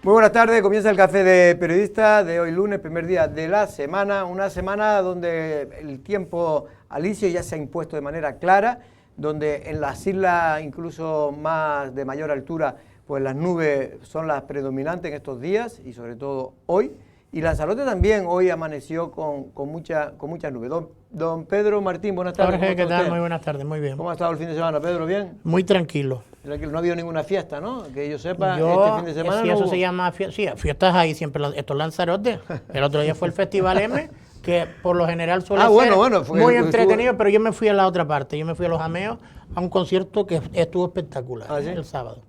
Muy buenas tardes, comienza el Café de Periodistas de hoy lunes, primer día de la semana, una semana donde el tiempo alisio ya se ha impuesto de manera clara, donde en las islas incluso más de mayor altura, pues las nubes son las predominantes en estos días y sobre todo hoy. Y Lanzarote también hoy amaneció con muchas nubes. Don Pedro Martín, buenas tardes. Jorge, ¿qué tal? Muy buenas tardes, muy bien. ¿Cómo ha estado el fin de semana, Pedro? ¿Bien? Muy tranquilo. No ha habido ninguna fiesta, ¿no? Que yo sepa, este fin de semana sí, no eso hubo. se llama fiesta. Sí, fiestas ahí siempre, estos Lanzarote. El otro día fue el Festival M, que por lo general suele ser muy entretenido, pero yo me fui a la otra parte. Yo me fui a Los Ameos a un concierto que estuvo espectacular. ¿Ah, sí? El sábado.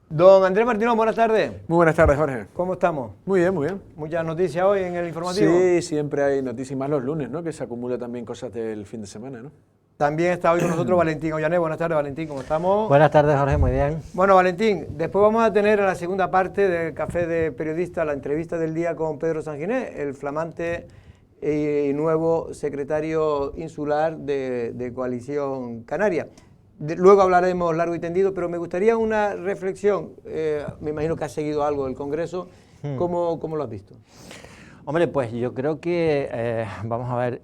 Don Andrés Martínez, buenas tardes. Muy buenas tardes, Jorge. ¿Cómo estamos? Muy bien, muy bien. Muchas noticias hoy en el informativo. Sí, siempre hay noticias, y más los lunes, ¿no? Que se acumula también cosas del fin de semana, ¿no? También está hoy con nosotros Valentín Ollané. Buenas tardes, Valentín, ¿cómo estamos? Buenas tardes, Jorge, muy bien. Bueno, Valentín, después vamos a tener en la segunda parte del Café de Periodistas la entrevista del día con Pedro Sanginés, el flamante y nuevo secretario insular de Coalición Canaria. Luego hablaremos largo y tendido, pero me gustaría una reflexión. Me imagino que has seguido algo del Congreso. ¿Cómo lo has visto? Hombre, pues yo creo que, vamos a ver,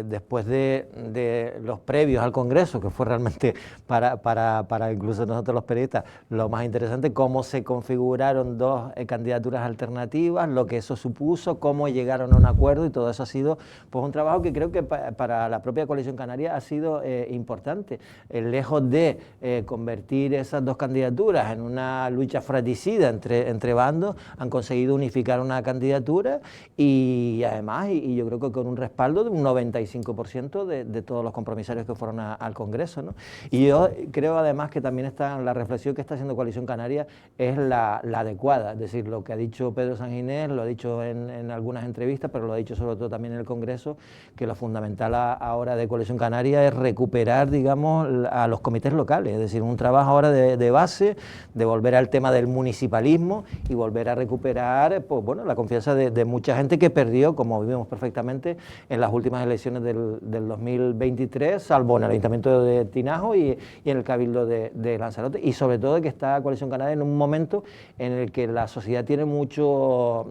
después de los previos al Congreso, que fue realmente para incluso nosotros los periodistas, lo más interesante, cómo se configuraron dos candidaturas alternativas, lo que eso supuso, cómo llegaron a un acuerdo, y todo eso ha sido pues un trabajo que creo que para la propia Coalición Canaria ha sido importante. Lejos de convertir esas dos candidaturas en una lucha fratricida entre bandos, han conseguido unificar una candidatura y además, y yo creo que con un respaldo de un 95% de todos los compromisarios que fueron al Congreso, ¿no? Y yo creo además que también la reflexión que está haciendo Coalición Canaria es la adecuada, es decir, lo que ha dicho Pedro Sanginés, lo ha dicho en algunas entrevistas, pero lo ha dicho sobre todo también en el Congreso, que lo fundamental ahora de Coalición Canaria es recuperar, digamos, a los comités locales, es decir, un trabajo ahora de base, de volver al tema del municipalismo y volver a recuperar, pues bueno, la confianza de mucha gente que perdió, como vivimos perfectamente, en las últimas elecciones del 2023, salvo en el Ayuntamiento de Tinajo y en el Cabildo de Lanzarote, y sobre todo que está Coalición Canaria en un momento en el que la sociedad tiene muchos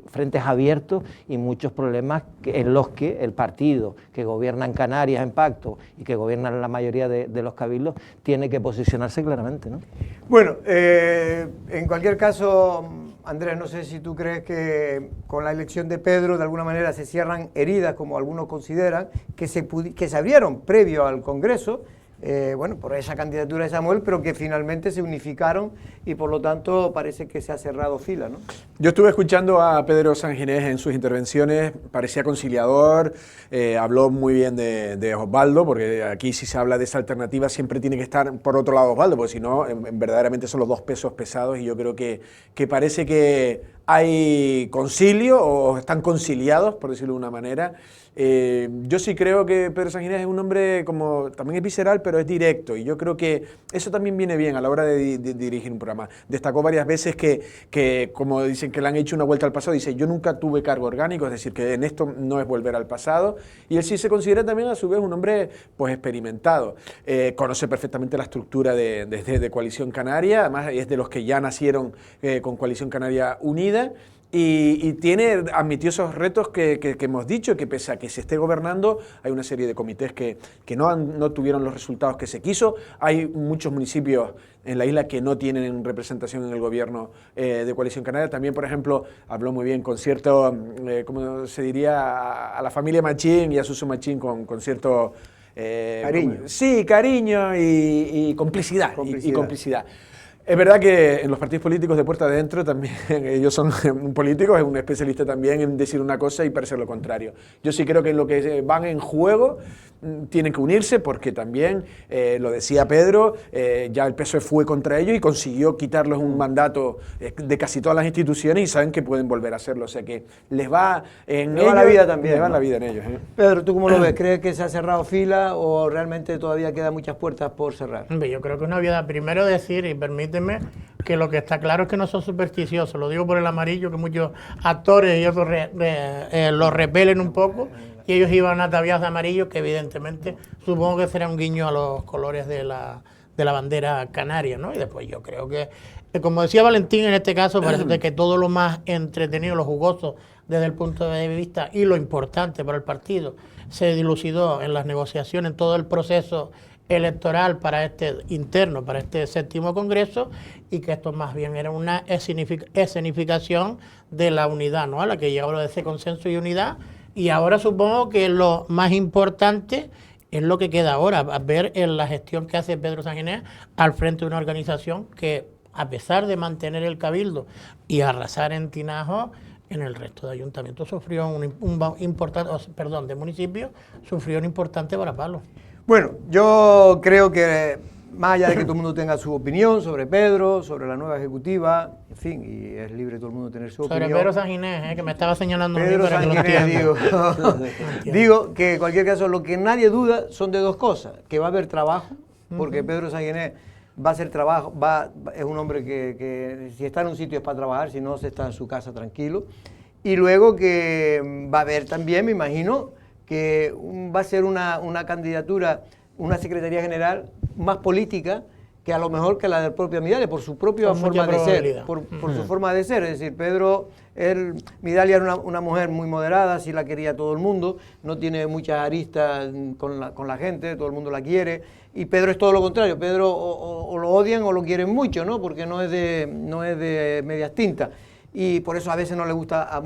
frentes abiertos y muchos problemas en los que el partido que gobierna en Canarias en pacto y que gobierna en la mayoría de los cabildos tiene que posicionarse claramente, ¿no? Bueno, en cualquier caso, Andrés, no sé si tú crees que con la elección de Pedro de alguna manera se cierran heridas, como algunos consideran, que se abrieron previo al Congreso, bueno, por esa candidatura de Samuel, pero que finalmente se unificaron y por lo tanto parece que se ha cerrado fila, ¿no? Yo estuve escuchando a Pedro Sanginés en sus intervenciones, parecía conciliador, habló muy bien de Osvaldo, porque aquí si se habla de esa alternativa siempre tiene que estar por otro lado Osvaldo, porque si no, verdaderamente son los dos pesos pesados, y yo creo que parece que hay concilio o están conciliados, por decirlo de una manera. Yo sí creo que Pedro Sanginés es un hombre, como también es visceral, pero es directo, y yo creo que eso también viene bien a la hora de dirigir un programa. Destacó varias veces que, como dicen que le han hecho una vuelta al pasado, dice: yo nunca tuve cargo orgánico, es decir, que en esto no es volver al pasado, y él sí se considera también a su vez un hombre pues experimentado, conoce perfectamente la estructura de Coalición Canaria, además es de los que ya nacieron con Coalición Canaria Unida, y admitió esos retos que hemos dicho, que pese a que se esté gobernando, hay una serie de comités que no tuvieron los resultados que se quiso. Hay muchos municipios en la isla que no tienen representación en el gobierno de Coalición Canaria. También, por ejemplo, habló muy bien con cierto, ¿cómo se diría?, a la familia Machín y a Suso Machín con cierto... cariño. Sí, cariño y complicidad. Y complicidad. Es verdad que en los partidos políticos de puerta adentro también ellos son políticos, es un especialista también en decir una cosa y parecer lo contrario. Yo sí creo que en lo que van en juego tienen que unirse, porque también, lo decía Pedro, ya el PSOE fue contra ellos y consiguió quitarles un mandato de casi todas las instituciones, y saben que pueden volver a hacerlo, o sea que les va en ellos, la vida también, les va ¿no? la vida en ellos. Pedro, ¿tú cómo lo ves? ¿Crees que se ha cerrado fila o realmente todavía quedan muchas puertas por cerrar? Hombre, yo creo que es una obviedad. Primero decir, y permíteme, que lo que está claro es que no son supersticiosos. Lo digo por el amarillo, que muchos actores y otros los repelen un poco, y ellos iban ataviados de amarillo, que evidentemente supongo que será un guiño a los colores de la la bandera canaria, ¿no? Y después yo creo que, como decía Valentín en este caso, parece que todo lo más entretenido, lo jugoso desde el punto de vista y lo importante para el partido se dilucidó en las negociaciones, en todo el proceso electoral para este interno, para este 7º Congreso, y que esto más bien era una escenificación de la unidad, ¿no? A la que llegaba de ese consenso y unidad, y ahora supongo que lo más importante es lo que queda ahora, a ver en la gestión que hace Pedro Sanginés al frente de una organización que, a pesar de mantener el cabildo y arrasar en Tinajo, en el resto de ayuntamientos sufrió de municipios, sufrió un importante varapalo. Bueno, yo creo que más allá de que todo el mundo tenga su opinión sobre Pedro, sobre la nueva ejecutiva, en fin, y es libre todo el mundo tener su opinión. Sobre Pedro Sanginés, que me estaba señalando Pedro para Sanginés, que lo digo que en cualquier caso lo que nadie duda son de dos cosas, que va a haber trabajo, porque Pedro Sanginés va a hacer trabajo, es un hombre que si está en un sitio es para trabajar, si no se está en su casa tranquilo, y luego que va a haber también, me imagino, que va a ser una candidatura, una secretaría general más política que a lo mejor que la del propio Midalia, por su propia forma de ser, por su forma de ser. Es decir, Midalia era una mujer muy moderada, así la quería todo el mundo, no tiene muchas aristas con la gente, todo el mundo la quiere, y Pedro es todo lo contrario. Pedro o lo odian o lo quieren mucho, ¿no? Porque no es de medias tintas. Y por eso a veces no le gusta a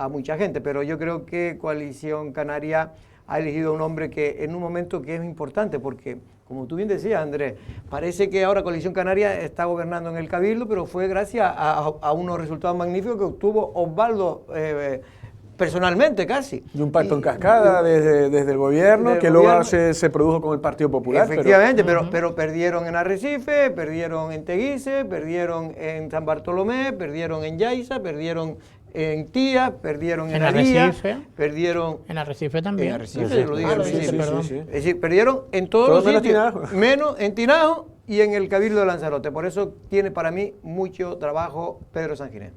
mucha gente, pero yo creo que Coalición Canaria ha elegido a un hombre que en un momento que es importante, porque, como tú bien decías, Andrés, parece que ahora Coalición Canaria está gobernando en el Cabildo, pero fue gracias a unos resultados magníficos que obtuvo Osvaldo personalmente casi. Y un pacto en cascada desde el gobierno, que luego se produjo con el Partido Popular. Efectivamente, pero perdieron en Arrecife, perdieron en Teguise, perdieron en San Bartolomé, perdieron en Yaiza, perdieron en Tía, perdieron en Alía, Arrecife, perdieron... En Arrecife también. En Arrecife, lo dije al principio. Sí. Es decir, perdieron en todos los sitios, menos en Tinajo y en el Cabildo de Lanzarote. Por eso tiene para mí mucho trabajo Pedro Sanginés.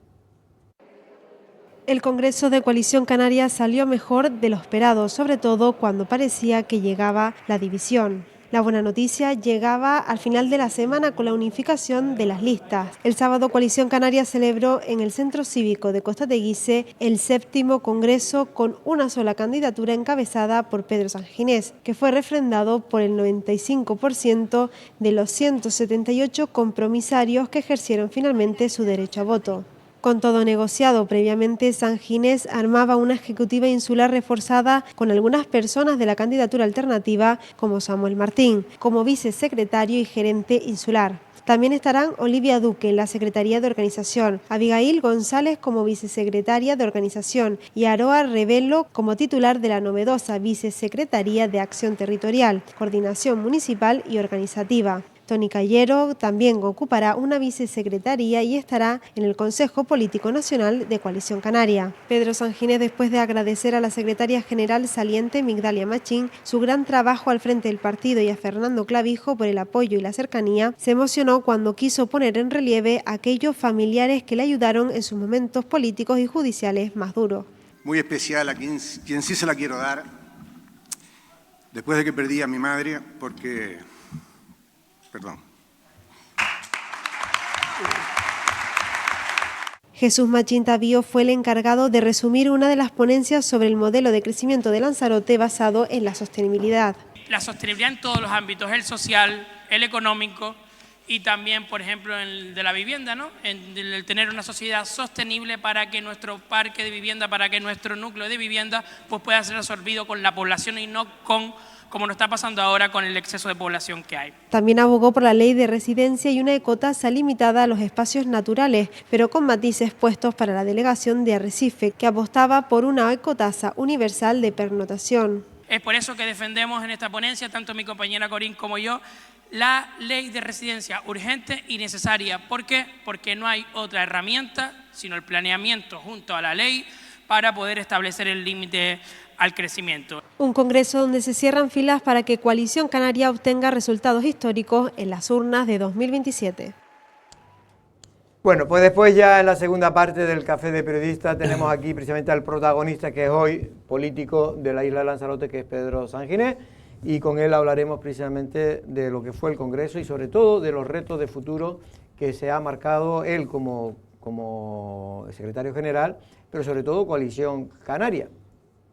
El Congreso de Coalición Canaria salió mejor de lo esperado, sobre todo cuando parecía que llegaba la división. La buena noticia llegaba al final de la semana con la unificación de las listas. El sábado Coalición Canaria celebró en el Centro Cívico de Costa Teguise el 7º Congreso con una sola candidatura encabezada por Pedro Sanginés, que fue refrendado por el 95% de los 178 compromisarios que ejercieron finalmente su derecho a voto. Con todo negociado previamente, Sanginés armaba una ejecutiva insular reforzada con algunas personas de la candidatura alternativa, como Samuel Martín, como vicesecretario y gerente insular. También estarán Olivia Duque en la Secretaría de Organización, Abigail González como vicesecretaria de Organización y Aroa Revelo como titular de la novedosa Vicesecretaría de Acción Territorial, Coordinación Municipal y Organizativa. Tony Cayero también ocupará una vicesecretaría y estará en el Consejo Político Nacional de Coalición Canaria. Pedro Sanginés, después de agradecer a la secretaria general saliente Migdalia Machín su gran trabajo al frente del partido y a Fernando Clavijo por el apoyo y la cercanía, se emocionó cuando quiso poner en relieve a aquellos familiares que le ayudaron en sus momentos políticos y judiciales más duros. Muy especial a quien sí se la quiero dar, después de que perdí a mi madre, porque... Perdón. Jesús Machín Tavío fue el encargado de resumir una de las ponencias sobre el modelo de crecimiento de Lanzarote basado en la sostenibilidad. La sostenibilidad en todos los ámbitos, el social, el económico y también, por ejemplo, el de la vivienda, ¿no? El tener una sociedad sostenible para que nuestro parque de vivienda, para que nuestro núcleo de vivienda pues pueda ser absorbido con la población y no como nos está pasando ahora con el exceso de población que hay. También abogó por la ley de residencia y una ecotasa limitada a los espacios naturales, pero con matices puestos para la delegación de Arrecife, que apostaba por una ecotasa universal de pernotación. Es por eso que defendemos en esta ponencia, tanto mi compañera Corín como yo, la ley de residencia urgente y necesaria. ¿Por qué? Porque no hay otra herramienta, sino el planeamiento junto a la ley para poder establecer el límite al crecimiento. Un congreso donde se cierran filas para que Coalición Canaria obtenga resultados históricos en las urnas de 2027. Bueno, pues después ya en la segunda parte del Café de Periodistas tenemos aquí precisamente al protagonista que es hoy político de la isla de Lanzarote, que es Pedro Sanginés, y con él hablaremos precisamente de lo que fue el Congreso y sobre todo de los retos de futuro que se ha marcado él como secretario general, pero sobre todo Coalición Canaria.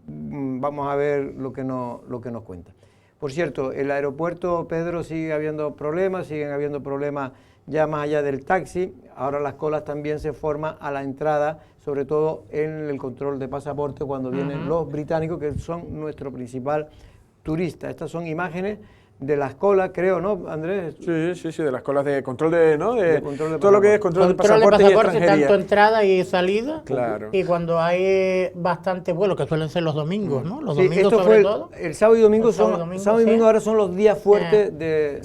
Vamos a ver lo que nos cuenta. Por cierto, el aeropuerto, Pedro, siguen habiendo problemas ya más allá del taxi. Ahora las colas también se forman a la entrada, sobre todo en el control de pasaporte cuando vienen los británicos, que son nuestro principal turista. Estas son imágenes de las colas, creo, ¿no, Andrés? Sí, de las colas de control de, ¿no? De control de todo lo que es control de pasaporte y extranjería. Tanto entrada y salida. Claro. Y cuando hay bastantes vuelos, que suelen ser los domingos, ¿no? Los sí, domingos esto sobre todo. El sábado y domingo sábado y domingo ahora son los días fuertes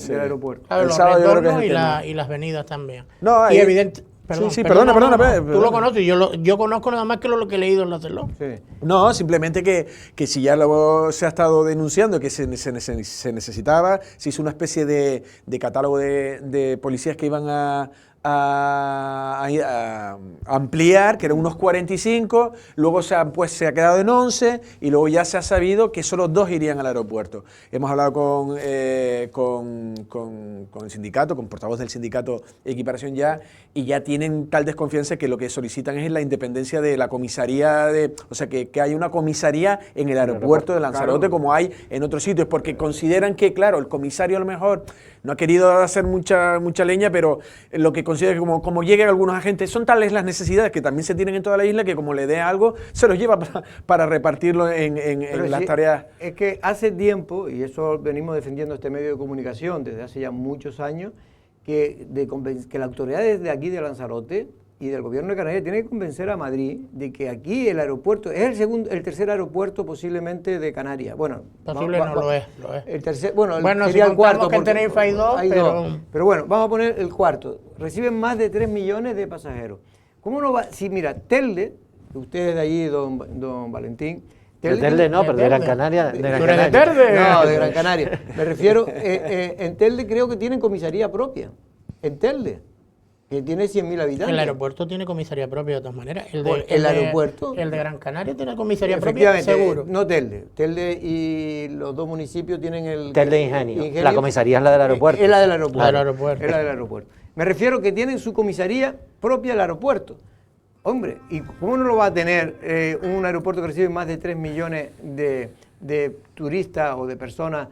sí. del aeropuerto. Claro, el los sábado yo creo que es retornos y las venidas también. No, y evidente. Perdona, perdona. Tú lo conoces, yo conozco nada más que lo que he leído en la CELO. Sí. No, simplemente que si ya luego se ha estado denunciando que se necesitaba, se hizo una especie de catálogo de policías que iban a ampliar, que eran unos 45, luego se ha quedado en 11 y luego ya se ha sabido que solo 2 irían al aeropuerto. Hemos hablado con el sindicato, con portavoz del sindicato Equiparación Ya, y ya tienen tal desconfianza que lo que solicitan es la independencia de la comisaría, o sea, que hay una comisaría en el aeropuerto de Lanzarote, claro, como hay en otros sitios, porque consideran que, claro, el comisario a lo mejor no ha querido hacer mucha leña, pero lo que considera que como lleguen algunos agentes, son tales las necesidades que también se tienen en toda la isla que como le dé algo, se los lleva para repartirlo en las tareas. Es que hace tiempo, y eso venimos defendiendo este medio de comunicación desde hace ya muchos años, que la autoridad desde aquí de Lanzarote y del gobierno de Canarias tiene que convencer a Madrid de que aquí el aeropuerto es el tercer aeropuerto posiblemente de Canarias. Bueno, lo es. El tercer, bueno, sería si el cuarto. Que tenéis hay dos, pero bueno, vamos a poner el cuarto. Reciben más de 3 millones de pasajeros. ¿Cómo no va? Si mira, Telde, ustedes de allí, don Valentín. Telde no, pero de Gran Canaria. ¿Tú eres de Telde? No, de Gran Canaria. Me refiero, en Telde creo que tienen comisaría propia. En Telde, que tiene 100.000 habitantes. El aeropuerto tiene comisaría propia de todas maneras. El aeropuerto. El de Gran Canaria tiene comisaría propia, seguro. No Telde. Telde y los dos municipios tienen el... Telde Ingenio. La comisaría es la del aeropuerto. Es la del aeropuerto. Es la del aeropuerto. Me refiero que tienen su comisaría propia del aeropuerto. Hombre, ¿y cómo no lo va a tener un aeropuerto que recibe más de 3 millones de turistas o de personas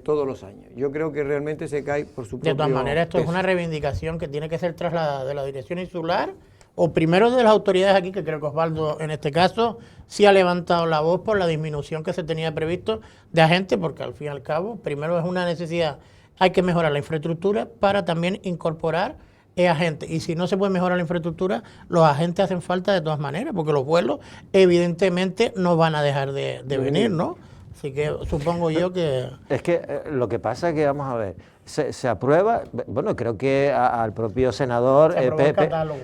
todos los años? Yo creo que realmente se cae por su propio De todas maneras, esto es una reivindicación que tiene que ser trasladada de la dirección insular o primero de las autoridades aquí, que creo que Osvaldo en este caso sí ha levantado la voz por la disminución que se tenía previsto de agentes, porque al fin y al cabo, primero es una necesidad, hay que mejorar la infraestructura para también incorporar agentes. Y si no se puede mejorar la infraestructura, los agentes hacen falta de todas maneras, porque los vuelos evidentemente no van a dejar de venir, ¿no? Así que supongo yo que... Es que lo que pasa es que, vamos a ver, se aprueba, bueno, creo que al propio senador... Se aprobó el catálogo.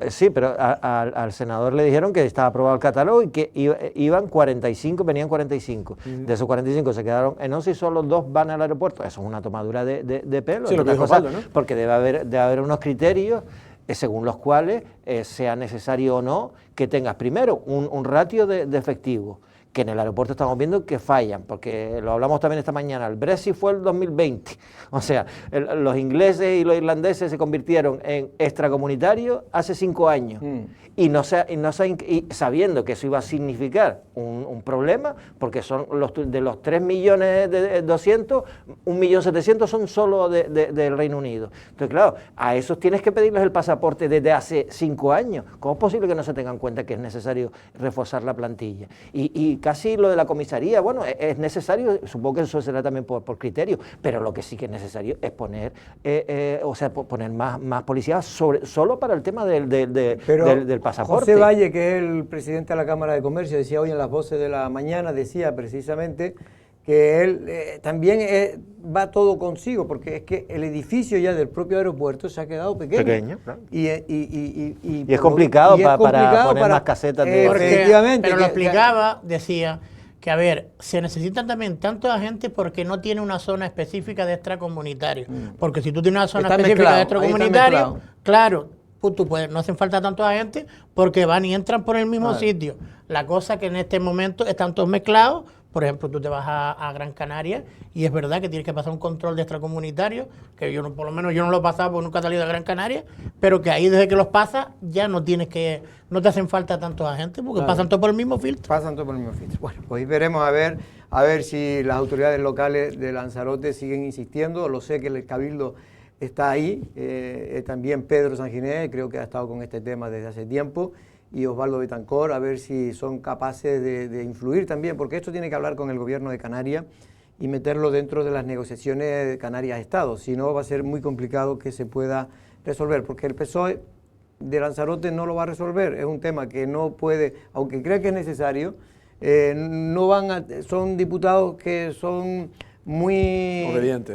Sí, pero al senador le dijeron que estaba aprobado el catálogo y que venían 45. De esos 45 se quedaron en 11 y solo 2 van al aeropuerto. Eso es una tomadura de pelo. Sí, lo que dijo Osvaldo, ¿no? Porque debe haber unos criterios según los cuales sea necesario o no que tengas primero un ratio de efectivo, que en el aeropuerto estamos viendo que fallan, porque lo hablamos también esta mañana, el Brexit fue el 2020, o sea, los ingleses y los irlandeses se convirtieron en extracomunitarios hace 5 años, y sabiendo que eso iba a significar un problema, porque son de los 3.200.000, 1.700.000 son solo del Reino Unido. Entonces, claro, a esos tienes que pedirles el pasaporte desde hace 5 años. ¿Cómo es posible que no se tengan en cuenta que es necesario reforzar la plantilla? Y casi lo de la comisaría, bueno, es necesario, supongo que eso será también por criterio, pero lo que sí que es necesario es poner más policías solo para el tema del pasaporte. José Valle, que es el presidente de la Cámara de Comercio, decía hoy en las voces de la mañana, decía precisamente que él también va todo consigo, porque es que el edificio ya del propio aeropuerto se ha quedado pequeño. Claro. Y es complicado para poner más casetas. Efectivamente. Pero lo explicaba, decía que, a ver, se necesitan también tantos agentes porque no tiene una zona específica de extracomunitario. Porque si tú tienes una zona específica de extracomunitario, claro, tú puedes, no hacen falta tantos agentes porque van y entran por el mismo sitio. La cosa que en este momento están todos mezclados Por ejemplo, tú te vas a Gran Canaria y es verdad que tienes que pasar un control de extracomunitario, que yo no, por lo menos yo no lo he pasado porque nunca he salido de Gran Canaria, pero que ahí desde que los pasas ya no te hacen falta tantos agentes porque pasan todos por el mismo filtro. Pasan todos por el mismo filtro. Bueno, pues ahí veremos a ver si las autoridades locales de Lanzarote siguen insistiendo. Lo sé que el Cabildo está ahí, también Pedro Sanginés, creo que ha estado con este tema desde hace tiempo, y Osvaldo Betancor, a ver si son capaces de influir también, porque esto tiene que hablar con el gobierno de Canarias y meterlo dentro de las negociaciones de Canarias-Estado, si no va a ser muy complicado que se pueda resolver, porque el PSOE de Lanzarote no lo va a resolver, es un tema que no puede, aunque crea que es necesario, son diputados que son muy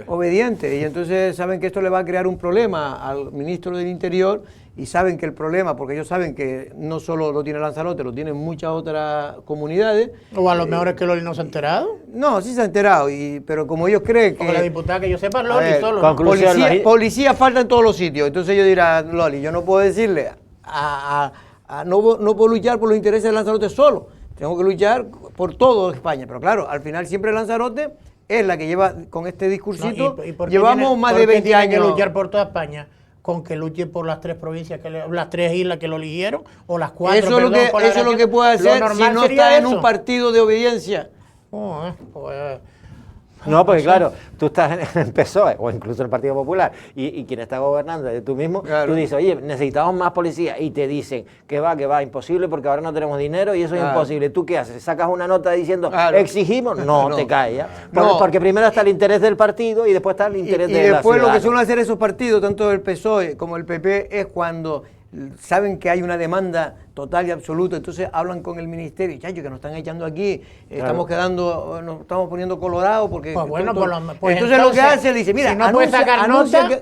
obedientes y entonces saben que esto le va a crear un problema al ministro del Interior y saben que el problema, porque ellos saben que no solo lo tiene Lanzarote, lo tienen muchas otras comunidades. O a lo mejor es que Loli no se ha enterado. No, sí se ha enterado, pero como ellos creen que... Porque la diputada que yo sepa es Loli solo. Policía falta en todos los sitios, entonces ellos dirán, Loli, yo no puedo decirle, no puedo luchar por los intereses de Lanzarote solo, tengo que luchar por todo España, pero claro, al final siempre Lanzarote es la que lleva con este discursito, llevamos más de 20 años. ¿Por qué luchar por toda España? ¿Con que luche por las 3 provincias, las 3 islas que lo eligieron? ¿O las 4? Eso es lo que puede hacer si no está en un partido de obediencia. No, porque claro, tú estás en el PSOE o incluso en el Partido Popular y quien está gobernando es tú mismo, claro. Tú dices, oye, necesitamos más policía y te dicen que va, imposible porque ahora no tenemos dinero y eso es imposible. ¿Tú qué haces? ¿Sacas una nota diciendo exigimos? No, te caes, ¿ya? Porque primero está el interés del partido y después está el interés de la ciudad. Y después lo que suelen hacer esos partidos, tanto el PSOE como el PP, es cuando saben que hay una demanda total y absoluta, entonces hablan con el ministerio, chacho, que nos están echando aquí, nos estamos poniendo colorados porque... entonces lo que hace, le dice, mira, si no anuncia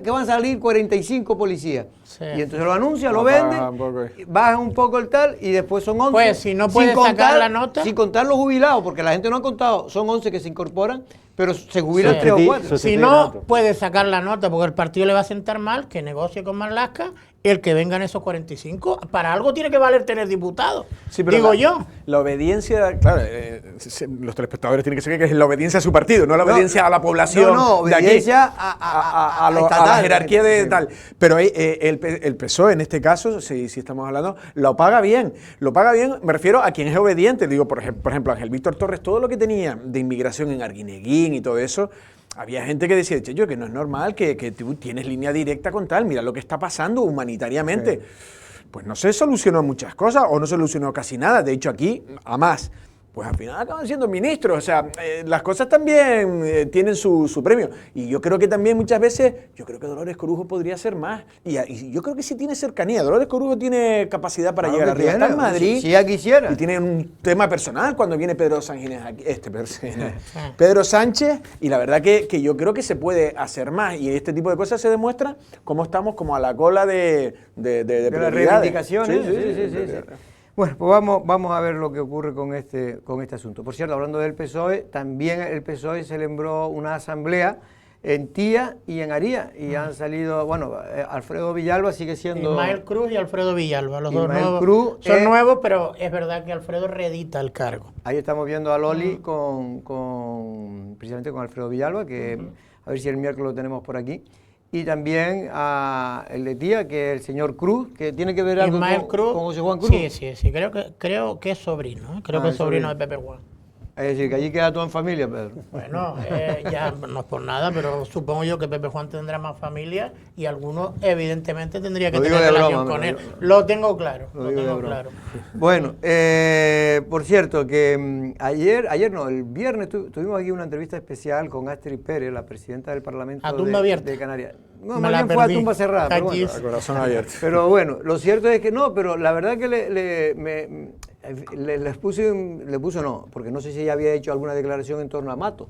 que van a salir 45 policías. Sí. Y entonces lo anuncia, lo vende, baja un poco el tal y después son 11. Pues si no puede sacar la nota... Sin contar los jubilados, porque la gente no ha contado, son 11 que se incorporan, pero se jubilan 3 o 4. Si no puede sacar la nota porque el partido le va a sentar mal, que negocie con Marlaska, el que vengan esos 45, para algo tiene que valer tener diputados, digo yo. La obediencia, claro, los telespectadores tienen que saber que es la obediencia a su partido, no la obediencia a la población de aquí, obediencia a la jerarquía de tal. Pero el PSOE, en este caso, si estamos hablando, lo paga bien, me refiero a quien es obediente. Digo, por ejemplo, Ángel Víctor Torres, todo lo que tenía de inmigración en Arguineguín y todo eso, había gente que decía, che, que no es normal que tú tienes línea directa con tal, mira lo que está pasando humanitariamente. Sí. Pues no se solucionó muchas cosas o no se solucionó casi nada. De hecho, aquí, a más, pues al final acaban siendo ministros. O sea, las cosas también tienen su premio. Y yo creo que también muchas veces, yo creo que Dolores Corujo podría ser más. Y yo creo que sí tiene cercanía. Dolores Corujo tiene capacidad para llegar arriba. Está en Madrid. Si ya quisiera. Y tiene un tema personal cuando viene Pedro Sanginés aquí, Pedro Sánchez. Y la verdad que yo creo que se puede hacer más. Y este tipo de cosas se demuestra cómo estamos como a la cola de las reivindicaciones. Sí. Bueno, pues vamos a ver lo que ocurre con este asunto. Por cierto, hablando del PSOE, también el PSOE celebró una asamblea en Tía y en Aría, y han salido, Alfredo Villalba sigue siendo... Ismael Cruz y Alfredo Villalba, los dos nuevos. Son nuevos, pero es verdad que Alfredo reedita el cargo. Ahí estamos viendo a Loli precisamente con Alfredo Villalba, que a ver si el miércoles lo tenemos por aquí. Y también a el de Tía, que es el señor Cruz, que tiene que ver algo con José Juan Cruz. Sí, creo que es sobrino, creo que es sobrino de Pepe Juan. Es decir, que allí queda todo en familia, Pedro. Bueno, ya no es por nada, pero supongo yo que Pepe Juan tendrá más familia y algunos evidentemente tendría que tener relación con él. Lo tengo claro, lo tengo claro. Bueno, por cierto, que el viernes tuvimos aquí una entrevista especial con Astrid Pérez, la presidenta del Parlamento de Canarias. No, más bien fue a tumba cerrada, pero bueno, a corazón abierto. Pero bueno, lo cierto es que no, pero la verdad que le puso no, porque no sé si ella había hecho alguna declaración en torno a Mato.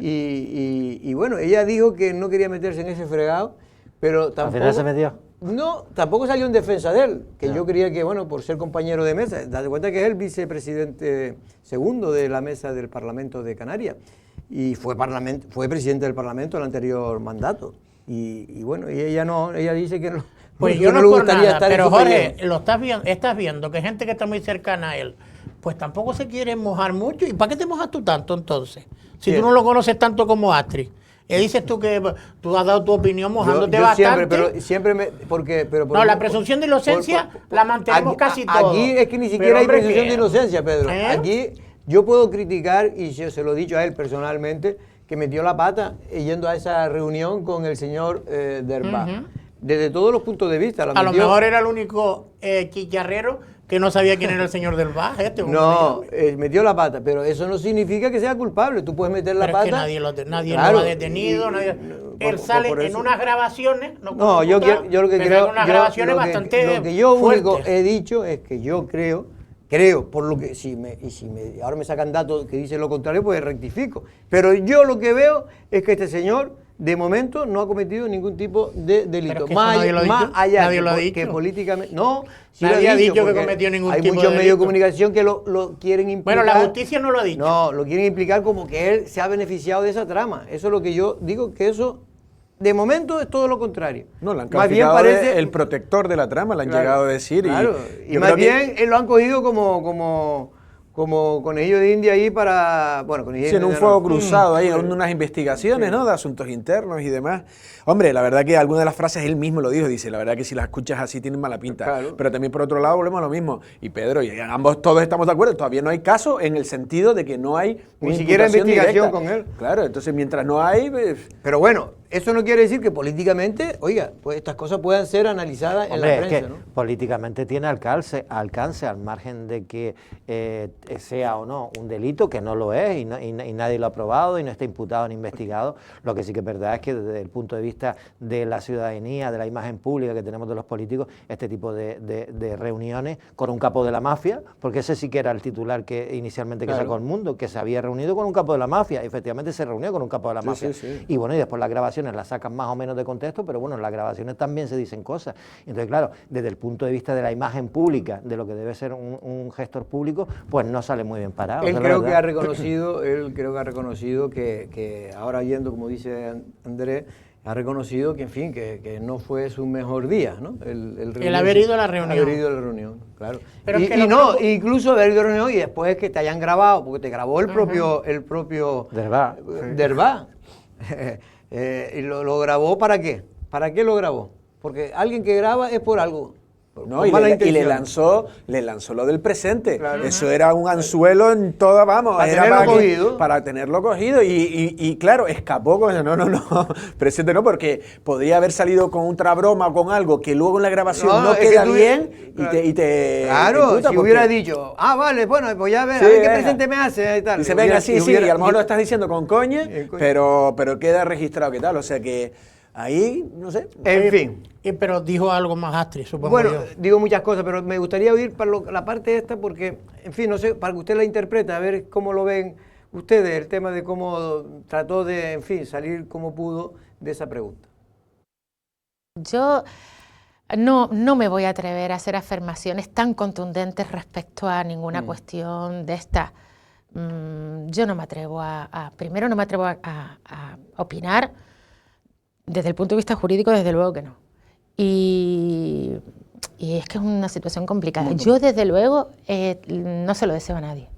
Y bueno, ella dijo que no quería meterse en ese fregado, pero tampoco... ¿Al final se metió? No, tampoco salió en defensa de él, que yo creía que, por ser compañero de mesa, date cuenta que es el vicepresidente segundo de la mesa del Parlamento de Canarias, y fue presidente del Parlamento el anterior mandato. Y bueno, y ella dice que no. Pues yo no le gustaría estar, pero Jorge, estás viendo que gente que está muy cercana a él pues tampoco se quiere mojar mucho. ¿Y para qué te mojas tú tanto entonces? Si tú no lo conoces tanto como Astrid. Dices tú que tú has dado tu opinión mojándote bastante. No, la presunción de inocencia la mantenemos casi todos. Aquí es que ni siquiera hay presunción de inocencia, Pedro. Aquí yo puedo criticar, y yo se lo he dicho a él personalmente, que metió la pata yendo a esa reunión con el señor Derbá. Desde todos los puntos de vista. A lo mejor era el único chicharrero que no sabía quién era el señor Derbá. No, metió la pata, pero eso no significa que sea culpable. Tú puedes meter la pata. Es que nadie lo ha detenido. Él sale en unas grabaciones. Yo lo que creo. Unas grabaciones bastante lo que yo fuertes. único he dicho es que yo creo, por lo que ahora me sacan datos que dicen lo contrario, pues rectifico. Pero yo lo que veo es que este señor, de momento, no ha cometido ningún tipo de delito. Más allá que políticamente. No, sí nadie ha dicho que cometió ningún tipo de delito. Hay muchos medios de comunicación que lo quieren implicar. Bueno, la justicia no lo ha dicho. No, lo quieren implicar como que él se ha beneficiado de esa trama. Eso es lo que yo digo, que eso, de momento, es todo lo contrario. No, le han calificado parece el protector de la trama, le han llegado a decir. Claro, y más bien lo han cogido como conejillo de India ahí para... Bueno, conejillo de India. En un fuego cruzado ahí, en unas investigaciones, ¿no? De asuntos internos y demás. Hombre, la verdad que alguna de las frases él mismo lo dijo, dice, la verdad que si las escuchas así tienen mala pinta. Claro. Pero también por otro lado volvemos a lo mismo. Y Pedro, y ambos todos estamos de acuerdo, todavía no hay caso en el sentido de que no hay ni siquiera investigación directa con él. Claro, entonces mientras no hay... Pero bueno, eso no quiere decir que políticamente, oiga, pues estas cosas puedan ser analizadas en la prensa, es que ¿no? Políticamente tiene alcance al margen de que sea o no un delito, que no lo es y nadie lo ha probado y no está imputado ni investigado. Lo que sí que es verdad es que desde el punto de vista de la ciudadanía, de la imagen pública que tenemos de los políticos, este tipo de reuniones con un capo de la mafia, porque ese sí que era el titular que inicialmente que sacó El Mundo, que se había reunido con un capo de la mafia, efectivamente se reunió con un capo de la mafia. Sí. Y bueno, y después las grabaciones las sacan más o menos de contexto, pero bueno, en las grabaciones también se dicen cosas. Entonces, claro, desde el punto de vista de la imagen pública, de lo que debe ser un gestor público, pues no sale muy bien parado. Él creo que ha reconocido que ahora yendo, como dice Andrés, ha reconocido que, en fin, que no fue su mejor día, ¿no? El haber ido a la reunión. Haber ido a la reunión, claro. Pero incluso haber ido a la reunión y después que te hayan grabado, porque te grabó el propio Derbá. Y lo grabó ¿para qué? ¿Para qué lo grabó? Porque alguien que graba es por algo. No, y le lanzó lo del presente. Claro. Eso era un anzuelo en toda, vamos, para tenerlo cogido. Y claro, escapó con eso. No, presente no, porque podría haber salido con otra broma o con algo que luego en la grabación no queda bien y te claro, si hubiera dicho, vale, bueno, pues ya a ver qué presente me hace y tal. Y se venga así, y a lo mejor lo estás diciendo con coña, pero queda registrado que tal, o sea que ahí, no sé. En fin. Pero dijo algo más Astrid, supongo. Bueno, digo muchas cosas, pero me gustaría oír para la parte esta porque, en fin, no sé, para que usted la interprete, a ver cómo lo ven ustedes, el tema de cómo trató de, en fin, salir como pudo de esa pregunta. Yo no me voy a atrever a hacer afirmaciones tan contundentes respecto a ninguna cuestión de esta. Yo no me atrevo primero no me atrevo a opinar. Desde el punto de vista jurídico, desde luego que no. Y es que es una situación complicada. Yo, desde luego, no se lo deseo a nadie.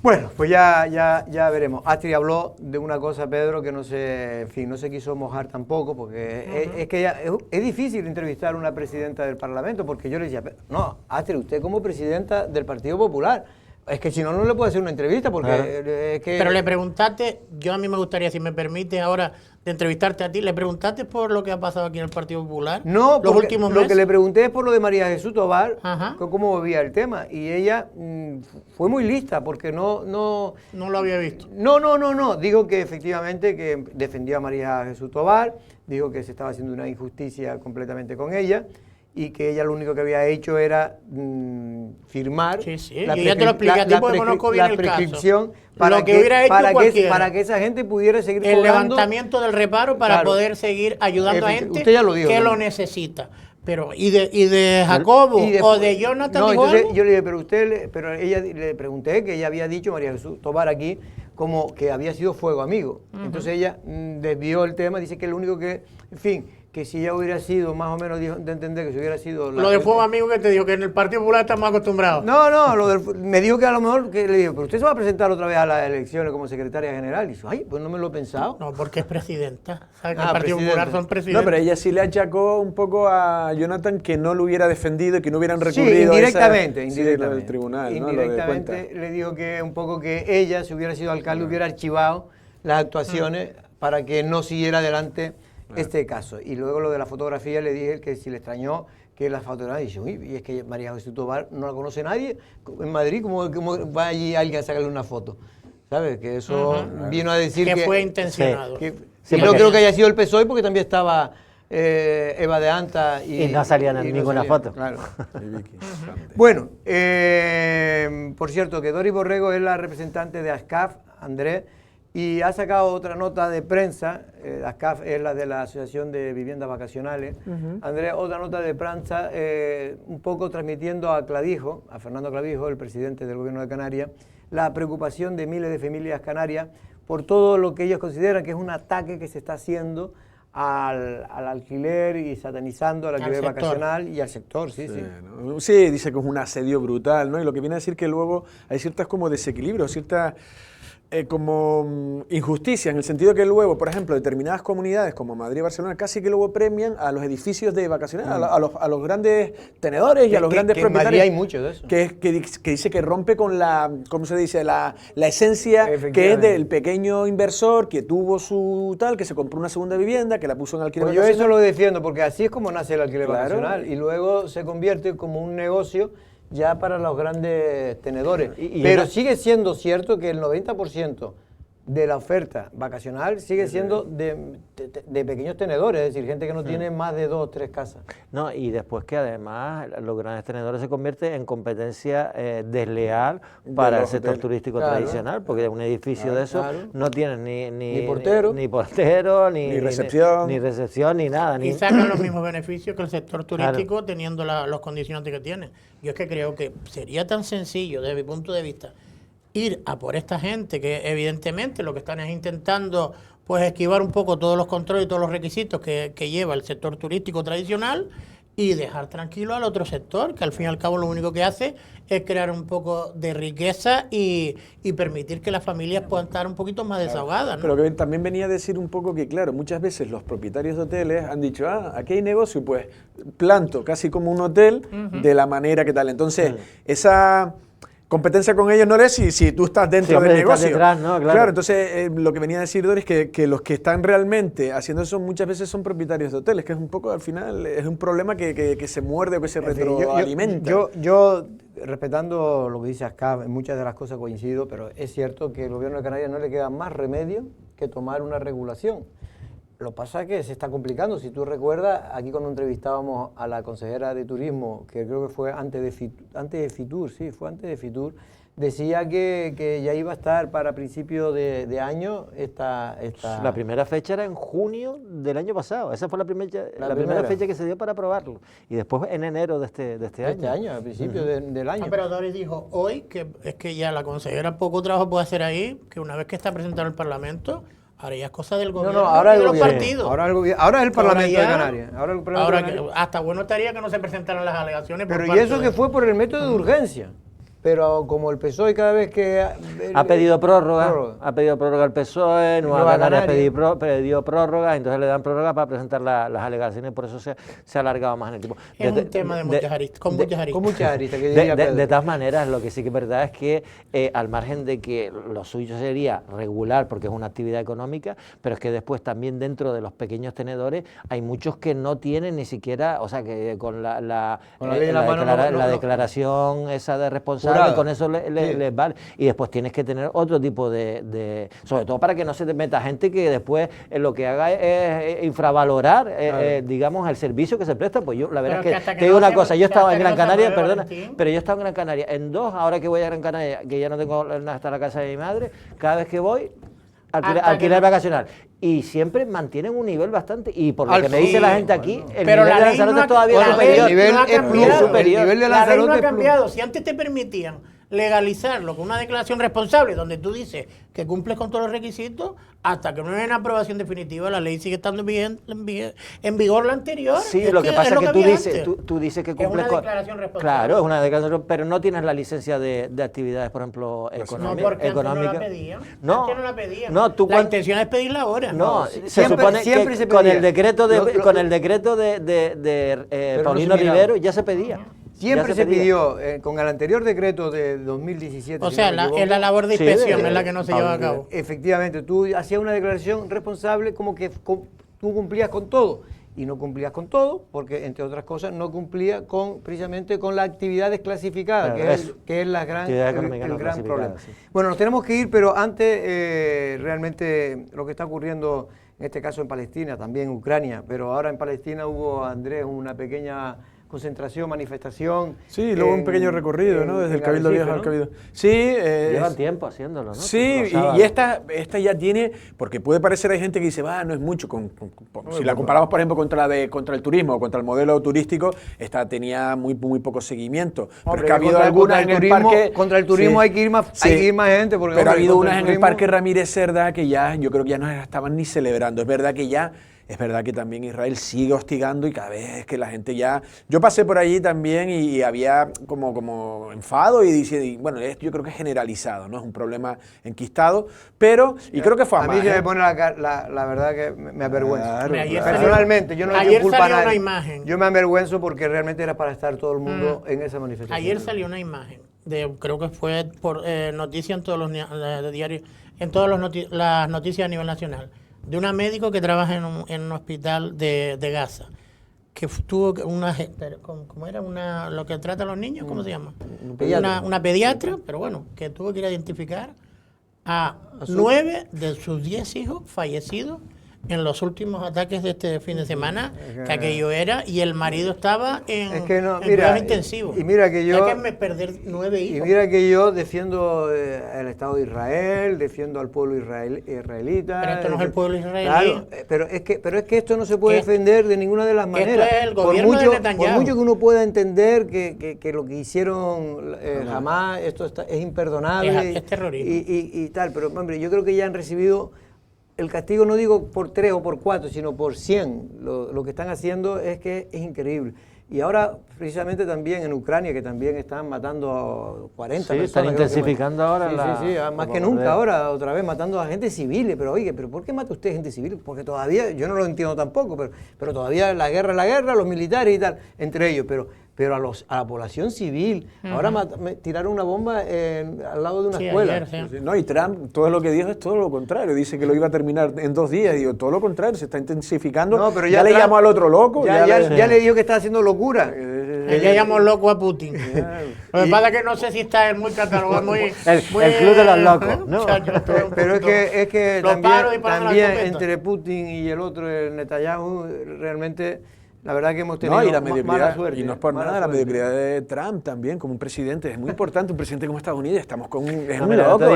Bueno, pues ya veremos. Astrid habló de una cosa, Pedro, que no se quiso mojar tampoco, porque es que es difícil entrevistar a una presidenta del Parlamento, porque yo le decía, no, Astrid, usted como presidenta del Partido Popular, es que si no le puedo hacer una entrevista, porque es que... Pero le preguntaste, a mí me gustaría, si me permite ahora, de entrevistarte a ti, ¿le preguntaste por lo que ha pasado aquí en el Partido Popular? No, los últimos meses. Lo que le pregunté es por lo de María Jesús Tobar, cómo veía el tema, y ella fue muy lista, porque no lo había visto. No, dijo que efectivamente que defendió a María Jesús Tobar, dijo que se estaba haciendo una injusticia completamente con ella, y que ella lo único que había hecho era firmar la prescripción para que esa gente pudiera seguir cobrando. El levantamiento del reparo para poder seguir ayudando a gente que lo necesita. Pero, ¿y de Jacobo o de Jonathan? No, entonces yo le dije, pero ella le pregunté que ella había dicho, María Jesús Tobar aquí, como que había sido fuego amigo. Entonces ella desvió el tema, dice que lo único que, en fin, que si ya hubiera sido, más o menos dio de entender que si hubiera sido... Lo de Fuego Amigo que te dijo que en el Partido Popular estamos acostumbrados. No, me dijo que a lo mejor, que le digo, pero usted se va a presentar otra vez a las elecciones como secretaria general. Y dice, ay, pues no me lo he pensado. No, porque es presidenta. ¿Sabes que el Partido Popular son presidentes? No, pero ella sí le achacó un poco a Jonathan que no lo hubiera defendido y que no hubieran recurrido indirectamente, indirectamente. Del tribunal, indirectamente le dijo que un poco que ella, si hubiera sido alcalde, hubiera archivado las actuaciones para que no siguiera adelante este caso. Y luego lo de la fotografía le dije que si le extrañó que la fotografía, y dice, uy, y es que María José Tobar no la conoce nadie en Madrid, ¿cómo va allí alguien a sacarle una foto? ¿Sabes? Que eso vino a decir que fue intencionado. Y no creo que haya sido el PSOE porque también estaba Eva de Anta y no salía ninguna foto. Claro. Bueno, por cierto, que Dori Borrego es la representante de ASCAF, Andrés, y ha sacado otra nota de prensa. ASCAF es la de la Asociación de Viviendas Vacacionales. Andrés, otra nota de prensa, un poco transmitiendo a Clavijo, a Fernando Clavijo, el presidente del Gobierno de Canarias, la preocupación de miles de familias canarias por todo lo que ellos consideran que es un ataque que se está haciendo al alquiler y satanizando al alquiler vacacional y al sector, sí. ¿No? Sí, dice que es un asedio brutal, ¿no? Y lo que viene a decir que luego hay ciertas como desequilibrios, ciertas como injusticia, en el sentido que luego, por ejemplo, determinadas comunidades como Madrid y Barcelona casi que luego premian a los edificios de vacaciones, a los grandes tenedores y a los grandes propietarios. En Madrid hay mucho de eso. Que dice que rompe con la, ¿cómo se dice? La esencia que es del pequeño inversor que tuvo su tal, que se compró una segunda vivienda, que la puso en alquiler vacacional. Yo eso lo defiendo, porque así es como nace el alquiler vacacional y luego se convierte como un negocio ya para los grandes tenedores. Pero sigue siendo cierto que el 90% de la oferta vacacional sigue siendo de pequeños tenedores, es decir, gente que no tiene más de 2 o 3 casas. No, y después que además los grandes tenedores se convierten en competencia desleal para el sector turístico tradicional, porque un edificio de eso no tiene ni portero, ni recepción, ni nada. Y sacan los mismos beneficios que el sector turístico teniendo los condicionantes que tiene. Yo es que creo que sería tan sencillo, desde mi punto de vista, ir a por esta gente que evidentemente lo que están es intentando pues esquivar un poco todos los controles y todos los requisitos que lleva el sector turístico tradicional y dejar tranquilo al otro sector, que al fin y al cabo lo único que hace es crear un poco de riqueza y permitir que las familias puedan estar un poquito más desahogadas, ¿no? Pero que también venía a decir un poco que, claro, muchas veces los propietarios de hoteles han dicho, aquí hay negocio, pues planto casi como un hotel de la manera que tal. Entonces, esa competencia con ellos no es si tú estás dentro del negocio. Detrás, ¿no? Claro, entonces lo que venía a decir Doris es que los que están realmente haciendo eso muchas veces son propietarios de hoteles, que es un poco al final es un problema que se muerde o que se retroalimenta. Yo, respetando lo que dice ASCAF, en muchas de las cosas coincido, pero es cierto que el Gobierno de Canarias no le queda más remedio que tomar una regulación. Lo que pasa es que se está complicando. Si tú recuerdas, aquí cuando entrevistábamos a la consejera de Turismo, que creo que fue antes de Fitur, decía que ya iba a estar para principios de año esta... La primera fecha era en junio del año pasado. Esa fue la primera fecha que se dio para aprobarlo. Y después en enero de este año. Este año, a principios del año. Pero Doris dijo hoy que es que ya la consejera poco trabajo puede hacer ahí, que una vez que está presentado en el Parlamento, ahora ya es cosa del gobierno ahora y de los partidos. Ahora es el Parlamento de Canarias. Hasta bueno estaría que no se presentaran las alegaciones. Pero y eso que fue por el método de urgencia. Pero como el PSOE cada vez que... ha pedido prórroga el PSOE, Nueva Canarias pidió prórroga, entonces le dan prórroga para presentar las alegaciones, por eso se ha alargado más en el tiempo. Es un tema de muchas aristas, con muchas aristas. De todas maneras, lo que sí que es verdad es que al margen de que lo suyo sería regular, porque es una actividad económica, pero es que después también dentro de los pequeños tenedores hay muchos que no tienen ni siquiera, o sea, que con la declaración esa de responsabilidad, con eso les vale. Y después tienes que tener otro tipo de sobre todo para que no se te meta gente que después lo que haga es infravalorar, digamos, el servicio que se presta. Pues yo, la verdad es que te digo una cosa, yo estaba en Gran Canaria, pero yo estaba en Gran Canaria, en 2, ahora que voy a Gran Canaria, que ya no tengo hasta la casa de mi madre, cada vez que voy, alquiler vacacional. Y siempre mantienen un nivel bastante, y por lo que me dice la gente aquí, el nivel de Lanzarote es todavía superior. El nivel de Lanzarote no ha cambiado. Si antes te permitían legalizarlo con una declaración responsable donde tú dices que cumples con todos los requisitos, hasta que no hay una aprobación definitiva, la ley sigue estando en vigor la anterior. Sí, lo que pasa es que tú dices que cumples con... Es una declaración responsable. Claro, es una declaración, pero no tienes la licencia de actividades, por ejemplo, económicas. No, porque antes no la pedían. No, antes no la pedían. No, la intención es pedirla ahora. No, se supone que con el decreto de Paulino Rivero ya se pedía. Siempre se pidió, con el anterior decreto de 2017. O sea, es la labor de inspección es la que no se lleva a cabo. Efectivamente, tú hacías una declaración responsable como que tú cumplías con todo. Y no cumplías con todo, porque entre otras cosas no cumplía precisamente con las actividades clasificadas, claro, que es el gran problema. Sí. Bueno, nos tenemos que ir, pero antes realmente lo que está ocurriendo en este caso en Palestina, también en Ucrania, pero ahora en Palestina hubo, Andrés, una pequeña concentración, manifestación. Sí, luego un pequeño recorrido, ¿no? Desde el Cabildo Viejo al Cabildo. Sí. Llevan tiempo haciéndolo, ¿no? Sí, y esta ya tiene, porque puede parecer, hay gente que dice, no es mucho, si la comparamos, por ejemplo, contra el turismo, contra el modelo turístico, esta tenía muy poco seguimiento. Pero es que ha habido algunas en el parque... Contra el turismo hay que ir más gente. Porque, pero ha habido unas en el Parque Ramírez Cerda que ya, yo creo que ya no estaban ni celebrando. Es verdad que también Israel sigue hostigando y cada vez que la gente ya... Yo pasé por allí también y había como enfado y bueno, yo creo que es generalizado, no es un problema enquistado, pero... Y creo que fue a mí se me pone la verdad que me avergüenza. Personalmente, yo no le culpa a nadie. Una imagen. Yo me avergüenzo porque realmente era para estar todo el mundo en esa manifestación. Ayer salió una imagen, creo que fue por noticia en todos los diarios, en todas las noticias a nivel nacional, de una médico que trabaja en un hospital de Gaza, que tuvo ¿cómo era? Lo que trata a los niños, ¿cómo se llama? Una pediatra, pero bueno, que tuvo que ir a identificar a 9 de sus 10 hijos fallecidos en los últimos ataques de este fin de semana, que aquello era, y el marido estaba en cuidados intensivos. Y mira que yo... Hay que perder 9 hijos. Y mira que yo defiendo el Estado de Israel, defiendo al pueblo israelita. Pero esto no es el pueblo israelí. Claro, pero es que esto no se puede defender de ninguna de las maneras. Esto es el gobierno de Netanyahu. Por mucho que uno pueda entender que lo que hicieron jamás, esto es imperdonable. Es terrorismo. Y tal, pero hombre, yo creo que ya han recibido... El castigo no digo por 3 o por 4, sino por 100. Lo que están haciendo es que es increíble. Y ahora, precisamente también en Ucrania, que también están matando a 40 personas. Están intensificando ahora Sí, más que nunca ahora, otra vez matando a gente civil. Pero oye, ¿pero por qué mata usted gente civil? Porque todavía, yo no lo entiendo tampoco, pero todavía la guerra es la guerra, los militares y tal, entre ellos. Pero a la población civil. Ahora tiraron una bomba al lado de una escuela. Ayer, sí. No, y Trump, todo lo que dijo es todo lo contrario. Dice que lo iba a terminar en 2 días. Digo, todo lo contrario, se está intensificando. No, pero ya le llamó al otro loco. Ya le dijo que está haciendo locura. Ya llamó loco a Putin. Lo que pasa es que no sé si está muy catalogado, muy... el club de los locos, ¿no? Pero es que también entre Putin y el otro, el Netanyahu, realmente... La verdad que hemos tenido mala suerte. Y no es por nada, la mediocridad de Trump también, como un presidente. Es muy importante, un presidente como Estados Unidos. Estamos con es un loco.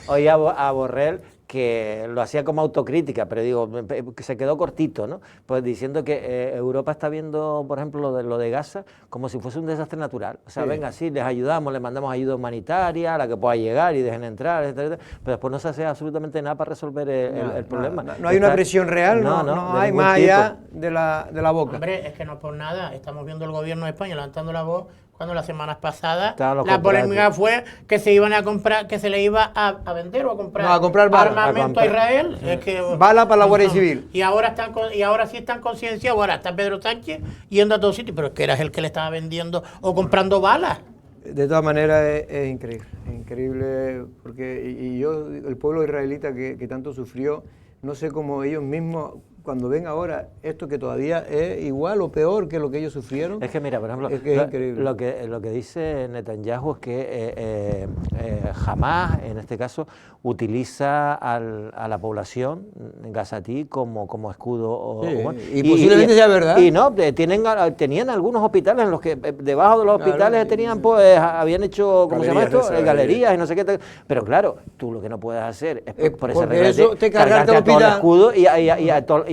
Oí a Borrell que lo hacía como autocrítica, pero digo, que se quedó cortito, ¿no? Pues diciendo que Europa está viendo, por ejemplo, lo de Gaza como si fuese un desastre natural. O sea, venga, sí, les ayudamos, les mandamos ayuda humanitaria, a la que pueda llegar y dejen entrar, etcétera, pero después no se hace absolutamente nada para resolver el problema. No hay una presión real, no hay más allá de la boca. Hombre, es que no por nada, estamos viendo el gobierno de España levantando la voz cuando las semanas pasadas la polémica fue que se iban a comprar, que se le iba a vender o a comprar armamento a Israel. Es que, bala para la Guardia Civil. Y ahora sí están concienciados. Ahora está Pedro Sánchez yendo a todos sitios, pero es que era el que le estaba vendiendo o comprando balas. De todas maneras es increíble, porque el pueblo israelita que tanto sufrió, no sé cómo ellos mismos, cuando ven ahora esto que todavía es igual o peor que lo que ellos sufrieron. Es que mira, por ejemplo, es increíble. Lo que dice Netanyahu es que jamás, en este caso, utiliza a la población gazatí como escudo humano. Y posiblemente sea verdad. Y no, tenían algunos hospitales en los que debajo de los hospitales tenían, pues, habían hecho, ¿cómo se llama esto? Galerías y no sé qué. Pero claro, tú lo que no puedes hacer es por esa regla cargarte a todo el escudo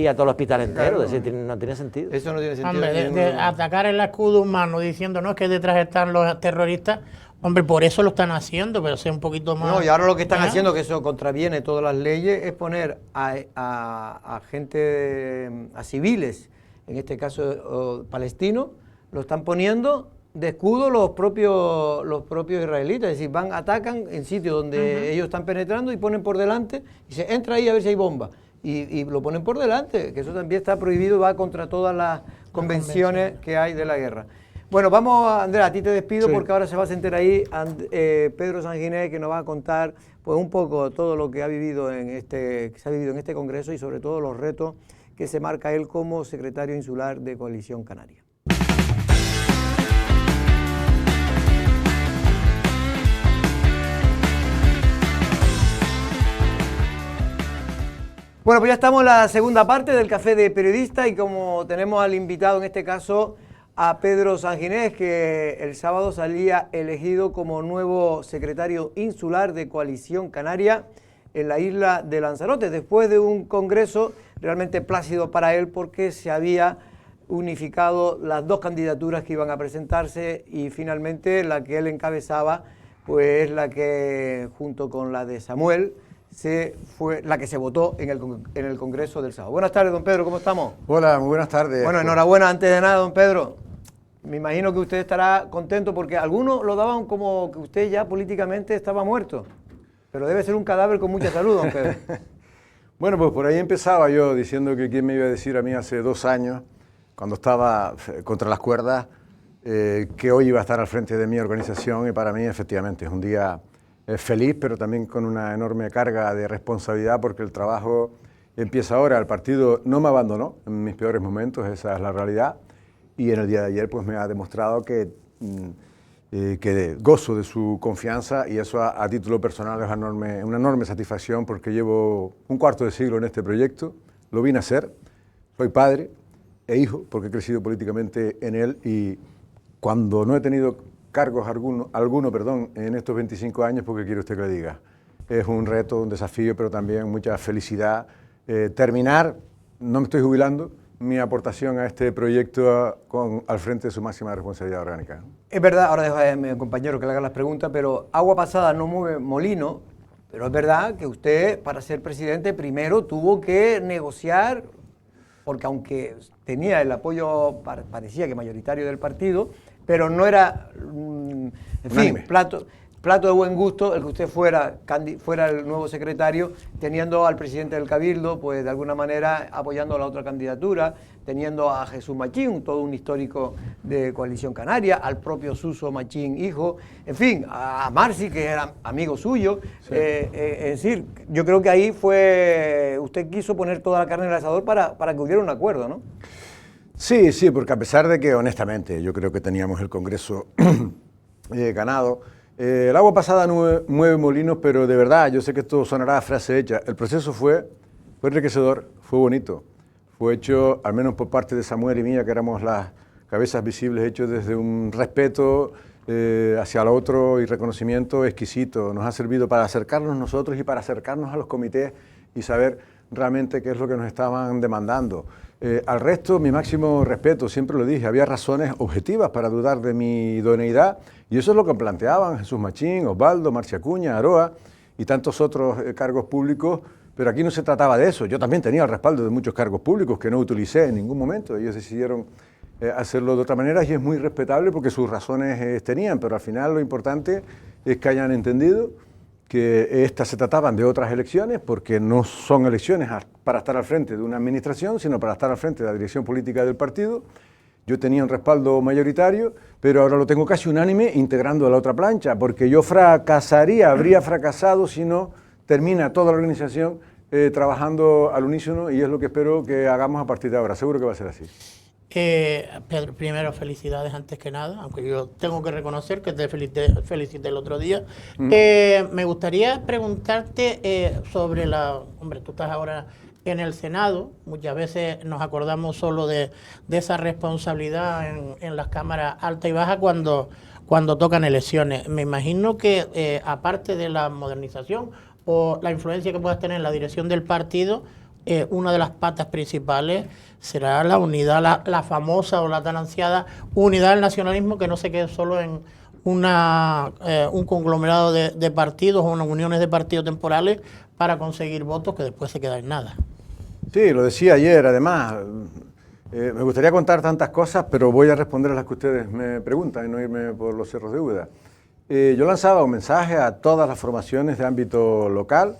y y a todo el hospital entero. Claro. Es decir, no tiene sentido. Eso no tiene sentido. Hombre, de atacar el escudo humano diciendo, no, es que detrás están los terroristas. Hombre, por eso lo están haciendo, pero sea un poquito más... No, y ahora lo que están haciendo, que eso contraviene todas las leyes, es poner a gente, a civiles, en este caso palestinos, lo están poniendo de escudo los propios israelitas, es decir, atacan en sitios donde ellos están penetrando y ponen por delante, y se entra ahí a ver si hay bomba, y lo ponen por delante, que eso también está prohibido, va contra todas las convenciones que hay de la guerra. Bueno, vamos, Andrea, a ti te despido porque ahora se va a sentar ahí Pedro Sanginés, que nos va a contar pues un poco todo lo que se ha vivido en este congreso y sobre todo los retos que se marca él como secretario insular de Coalición Canaria. Bueno, pues ya estamos en la segunda parte del Café de Periodista y como tenemos al invitado en este caso a Pedro Sanginés, que el sábado salía elegido como nuevo secretario insular de Coalición Canaria en la isla de Lanzarote, después de un congreso realmente plácido para él porque se había unificado las dos candidaturas que iban a presentarse y finalmente la que él encabezaba, pues la que junto con la de Samuel, fue la que se votó en el Congreso del sábado. Buenas tardes, don Pedro, ¿cómo estamos? Hola, muy buenas tardes. Bueno, enhorabuena antes de nada, don Pedro. Me imagino que usted estará contento porque algunos lo daban como que usted ya políticamente estaba muerto, pero debe ser un cadáver con mucha salud, don Pedro. Bueno, pues por ahí empezaba yo diciendo que quién me iba a decir a mí hace 2 años, cuando estaba contra las cuerdas, que hoy iba a estar al frente de mi organización y para mí efectivamente es un día feliz, pero también con una enorme carga de responsabilidad porque el trabajo empieza ahora. El partido no me abandonó en mis peores momentos, esa es la realidad, y en el día de ayer pues me ha demostrado que gozo de su confianza y eso a título personal es una enorme satisfacción porque llevo un cuarto de siglo en este proyecto, lo vine a hacer, soy padre e hijo porque he crecido políticamente en él y cuando no he tenido cargos alguno en estos 25 años, porque quiere usted que le diga, es un reto, un desafío, pero también mucha felicidad. Terminar, no me estoy jubilando, mi aportación a este proyecto al frente de su máxima responsabilidad orgánica. Es verdad, ahora dejo a mi compañero que le haga las preguntas, pero agua pasada no mueve molino, pero es verdad que usted, para ser presidente, primero tuvo que negociar, porque aunque tenía el apoyo, parecía que mayoritario del partido, pero no era, en fin, plato de buen gusto el que usted fuera el nuevo secretario, teniendo al presidente del Cabildo, pues de alguna manera apoyando la otra candidatura, teniendo a Jesús Machín, todo un histórico de Coalición Canaria, al propio Suso Machín, hijo, en fin, a Marci, que era amigo suyo. Sí. Es decir, yo creo que ahí usted quiso poner toda la carne en el asador para que hubiera un acuerdo, ¿no? Sí, porque a pesar de que, honestamente, yo creo que teníamos el Congreso ganado, el agua pasada mueve molinos, pero de verdad, yo sé que esto sonará a frase hecha, el proceso fue enriquecedor, fue bonito, fue hecho, al menos por parte de Samuel y mía, que éramos las cabezas visibles, hecho desde un respeto hacia el otro y reconocimiento exquisito. Nos ha servido para acercarnos nosotros y para acercarnos a los comités y saber realmente qué es lo que nos estaban demandando. Al resto, mi máximo respeto, siempre lo dije, había razones objetivas para dudar de mi idoneidad y eso es lo que planteaban Jesús Machín, Osvaldo, Marci Acuña, Aroa y tantos otros cargos públicos, pero aquí no se trataba de eso. Yo también tenía el respaldo de muchos cargos públicos que no utilicé en ningún momento, ellos decidieron hacerlo de otra manera y es muy respetable porque sus razones tenían, pero al final lo importante es que hayan entendido que estas se trataban de otras elecciones, porque no son elecciones para estar al frente de una administración, sino para estar al frente de la dirección política del partido. Yo tenía un respaldo mayoritario, pero ahora lo tengo casi unánime integrando a la otra plancha, porque yo habría fracasado si no termina toda la organización trabajando al unísono y es lo que espero que hagamos a partir de ahora. Seguro que va a ser así. Pedro, primero felicidades antes que nada, aunque yo tengo que reconocer que te felicité el otro día. Me gustaría preguntarte sobre hombre, tú estás ahora en el Senado, muchas veces nos acordamos solo de esa responsabilidad en las cámaras alta y baja cuando tocan elecciones. Me imagino que aparte de la modernización o la influencia que puedas tener en la dirección del partido, una de las patas principales será la unidad, la famosa o la tan ansiada unidad del nacionalismo, que no se quede solo en un conglomerado de partidos o unas uniones de partidos temporales para conseguir votos que después se quedan en nada. Sí, lo decía ayer, además. Me gustaría contar tantas cosas, pero voy a responder a las que ustedes me preguntan y no irme por los cerros de Úbeda. Yo lanzaba un mensaje a todas las formaciones de ámbito local,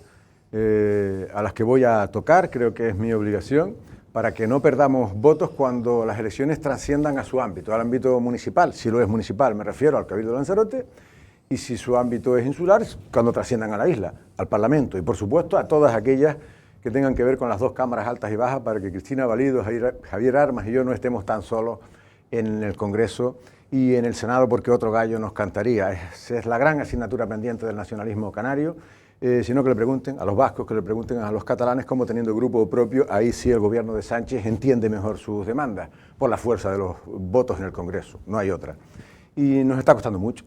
a las que voy a tocar, creo que es mi obligación, para que no perdamos votos cuando las elecciones trasciendan a su ámbito, al ámbito municipal, si lo es municipal, me refiero al Cabildo de Lanzarote, y si su ámbito es insular, cuando trasciendan a la isla, al Parlamento, y por supuesto a todas aquellas que tengan que ver con las dos cámaras altas y bajas, para que Cristina Valido, Javier Armas y yo no estemos tan solos en el Congreso y en el Senado, porque otro gallo nos cantaría. Esa es la gran asignatura pendiente del nacionalismo canario. Sino que le pregunten a los vascos, que le pregunten a los catalanes, cómo teniendo grupo propio, ahí sí el gobierno de Sánchez entiende mejor sus demandas, por la fuerza de los votos en el Congreso, no hay otra. Y nos está costando mucho,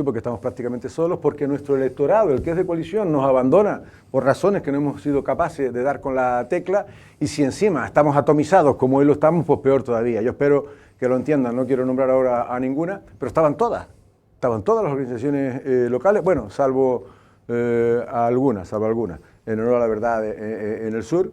porque estamos prácticamente solos, porque nuestro electorado, el que es de coalición, nos abandona por razones que no hemos sido capaces de dar con la tecla, y si encima estamos atomizados como hoy lo estamos, pues peor todavía. Yo espero que lo entiendan, no quiero nombrar ahora a ninguna, pero estaban todas las organizaciones locales, bueno, salvo algunas, en honor a la verdad en el sur,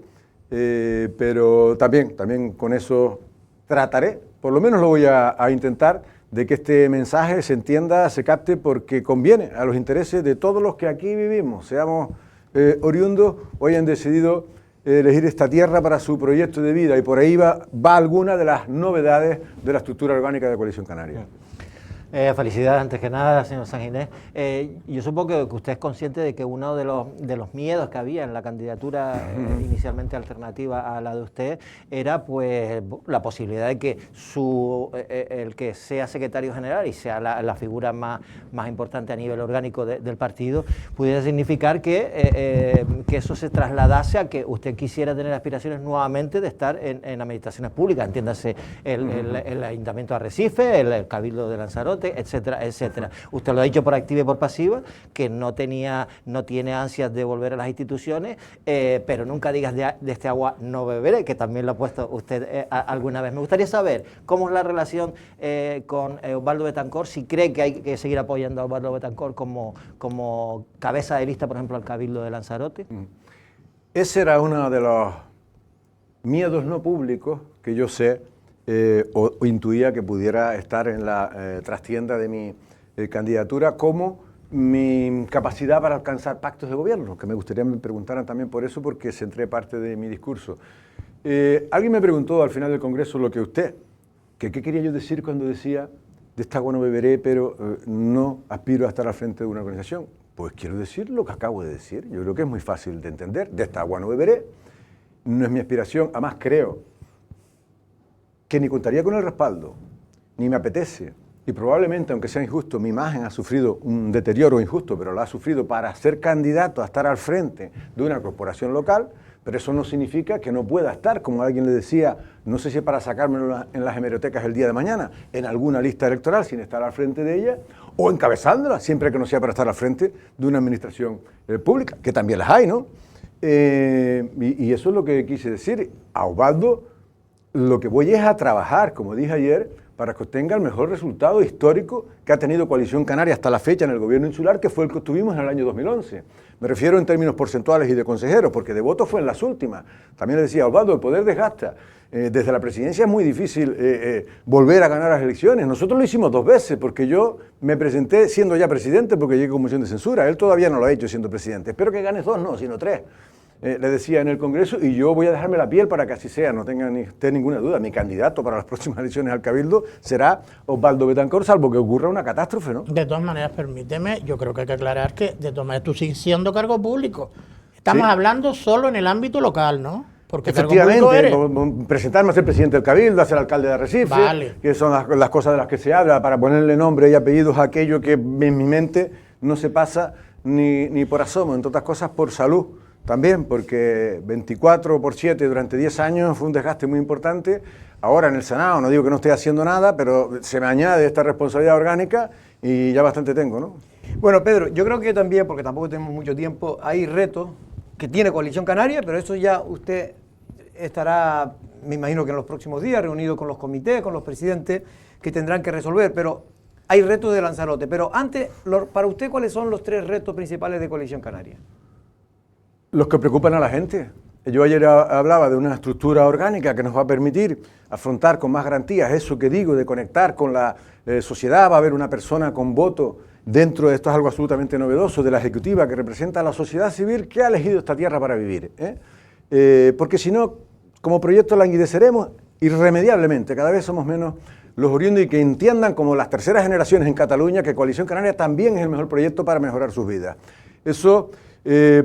pero también con eso trataré, por lo menos lo voy a intentar, de que este mensaje se entienda, se capte, porque conviene a los intereses de todos los que aquí vivimos, seamos oriundos o hayan decidido elegir esta tierra para su proyecto de vida, y por ahí va alguna de las novedades de la estructura orgánica de Coalición Canaria. Felicidades antes que nada, señor Sanginés. Yo supongo que usted es consciente de que uno de los miedos que había en la candidatura inicialmente alternativa a la de usted era pues la posibilidad de que el que sea secretario general y sea la figura más importante a nivel orgánico del partido pudiera significar que eso se trasladase a que usted quisiera tener aspiraciones nuevamente de estar en administraciones públicas, entiéndase el Ayuntamiento de Arrecife, el Cabildo de Lanzarote, etcétera, etcétera. Usted lo ha dicho por activa y por pasiva, que no tiene ansias de volver a las instituciones, pero nunca digas de este agua no beberé, que también lo ha puesto usted alguna vez. Me gustaría saber cómo es la relación con Osvaldo Betancourt, si cree que hay que seguir apoyando a Osvaldo Betancourt como cabeza de lista, por ejemplo, al Cabildo de Lanzarote. Ese era uno de los miedos no públicos que yo sé o intuía que pudiera estar en la trastienda de mi candidatura, como mi capacidad para alcanzar pactos de gobierno, que me gustaría me preguntaran también por eso, porque centré parte de mi discurso. Alguien me preguntó al final del Congreso lo que usted, que qué quería yo decir cuando decía de esta agua no beberé, pero no aspiro a estar al frente de una organización. Pues quiero decir lo que acabo de decir. Yo creo que es muy fácil de entender. De esta agua no beberé, no es mi aspiración, además creo que ni contaría con el respaldo, ni me apetece, y probablemente, aunque sea injusto, mi imagen ha sufrido un deterioro injusto, pero lo ha sufrido para ser candidato a estar al frente de una corporación local, pero eso no significa que no pueda estar, como alguien le decía, no sé si para sacármelo en las hemerotecas el día de mañana, en alguna lista electoral sin estar al frente de ella, o encabezándola, siempre que no sea para estar al frente de una administración pública, que también las hay, ¿no? Y eso es lo que quise decir. A Osvaldo lo que voy es a trabajar, como dije ayer, para que obtenga el mejor resultado histórico que ha tenido Coalición Canaria hasta la fecha en el gobierno insular, que fue el que obtuvimos en el año 2011. Me refiero en términos porcentuales y de consejeros, porque de votos fue en las últimas. También le decía, Osvaldo, el poder desgasta. Desde la presidencia es muy difícil volver a ganar las elecciones. Nosotros lo hicimos 2 veces, porque yo me presenté siendo ya presidente, porque llegué con moción de censura. Él todavía no lo ha hecho siendo presidente. Espero que ganes 2, no, sino 3. Le decía en el Congreso, y yo voy a dejarme la piel para que así sea, no tenga usted ninguna duda. Mi candidato para las próximas elecciones al Cabildo será Osvaldo Betancourt, salvo que ocurra una catástrofe, ¿no? De todas maneras, permíteme, yo creo que hay que aclarar que de todas maneras tú sigues siendo cargo público. Estamos hablando solo en el ámbito local, ¿no? Porque efectivamente, presentarme a ser presidente del Cabildo, a ser alcalde de Arrecife, que son las cosas de las que se habla, para ponerle nombre y apellidos a aquello que en mi mente no se pasa ni por asomo, entre otras cosas por salud. También, porque 24/7 durante 10 años fue un desgaste muy importante. Ahora en el Senado, no digo que no esté haciendo nada, pero se me añade esta responsabilidad orgánica y ya bastante tengo, ¿no? Bueno, Pedro, yo creo que también, porque tampoco tenemos mucho tiempo, hay retos que tiene Coalición Canaria, pero eso ya usted estará, me imagino que en los próximos días, reunido con los comités, con los presidentes, que tendrán que resolver, pero hay retos de Lanzarote. Pero antes, para usted, ¿cuáles son los 3 retos principales de Coalición Canaria? Los que preocupan a la gente. Yo ayer hablaba de una estructura orgánica que nos va a permitir afrontar con más garantías eso que digo, de conectar con la sociedad. Va a haber una persona con voto dentro de esto, es algo absolutamente novedoso, de la Ejecutiva, que representa a la sociedad civil que ha elegido esta tierra para vivir. Porque si no, como proyecto languideceremos irremediablemente, cada vez somos menos los oriundos, y que entiendan, como las terceras generaciones en Cataluña, que Coalición Canaria también es el mejor proyecto para mejorar sus vidas. Eso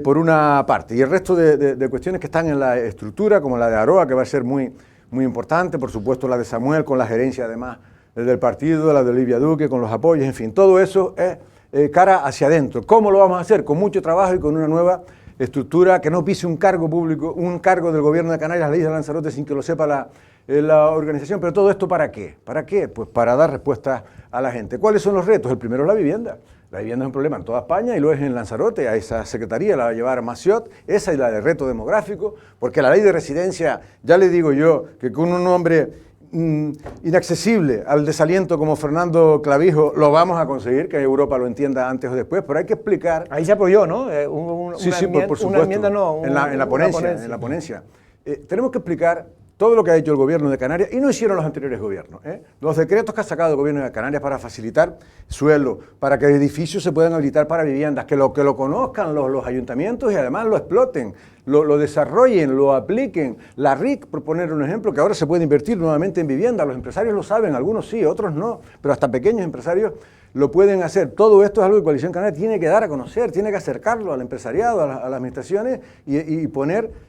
por una parte. Y el resto de cuestiones que están en la estructura, como la de Aroa, que va a ser muy, muy importante, por supuesto la de Samuel, con la gerencia además del partido, la de Olivia Duque, con los apoyos, en fin, todo eso es cara hacia adentro. ¿Cómo lo vamos a hacer? Con mucho trabajo y con una nueva estructura que no pise un cargo público, un cargo del gobierno de Canarias, la isla de Lanzarote, sin que lo sepa la organización. Pero todo esto, ¿para qué? ¿Para qué? Pues para dar respuesta a la gente. ¿Cuáles son los retos? El primero es la vivienda. La vivienda es un problema en toda España y lo es en Lanzarote. A esa secretaría la va a llevar Massiot, esa es la de reto demográfico, porque la ley de residencia, ya le digo yo, que con un nombre inaccesible al desaliento como Fernando Clavijo lo vamos a conseguir, que Europa lo entienda antes o después, pero hay que explicar. Ahí se apoyó, ¿no? Sí, por supuesto. Una enmienda no. En la ponencia. Tenemos que explicar todo lo que ha hecho el gobierno de Canarias, y no hicieron los anteriores gobiernos. Los decretos que ha sacado el gobierno de Canarias para facilitar suelo, para que edificios se puedan habilitar para viviendas, que lo conozcan los ayuntamientos y además lo exploten, lo desarrollen, lo apliquen. La RIC, por poner un ejemplo, que ahora se puede invertir nuevamente en vivienda, los empresarios lo saben, algunos sí, otros no, pero hasta pequeños empresarios lo pueden hacer. Todo esto es algo que Coalición Canaria tiene que dar a conocer, tiene que acercarlo al empresariado, a las administraciones y poner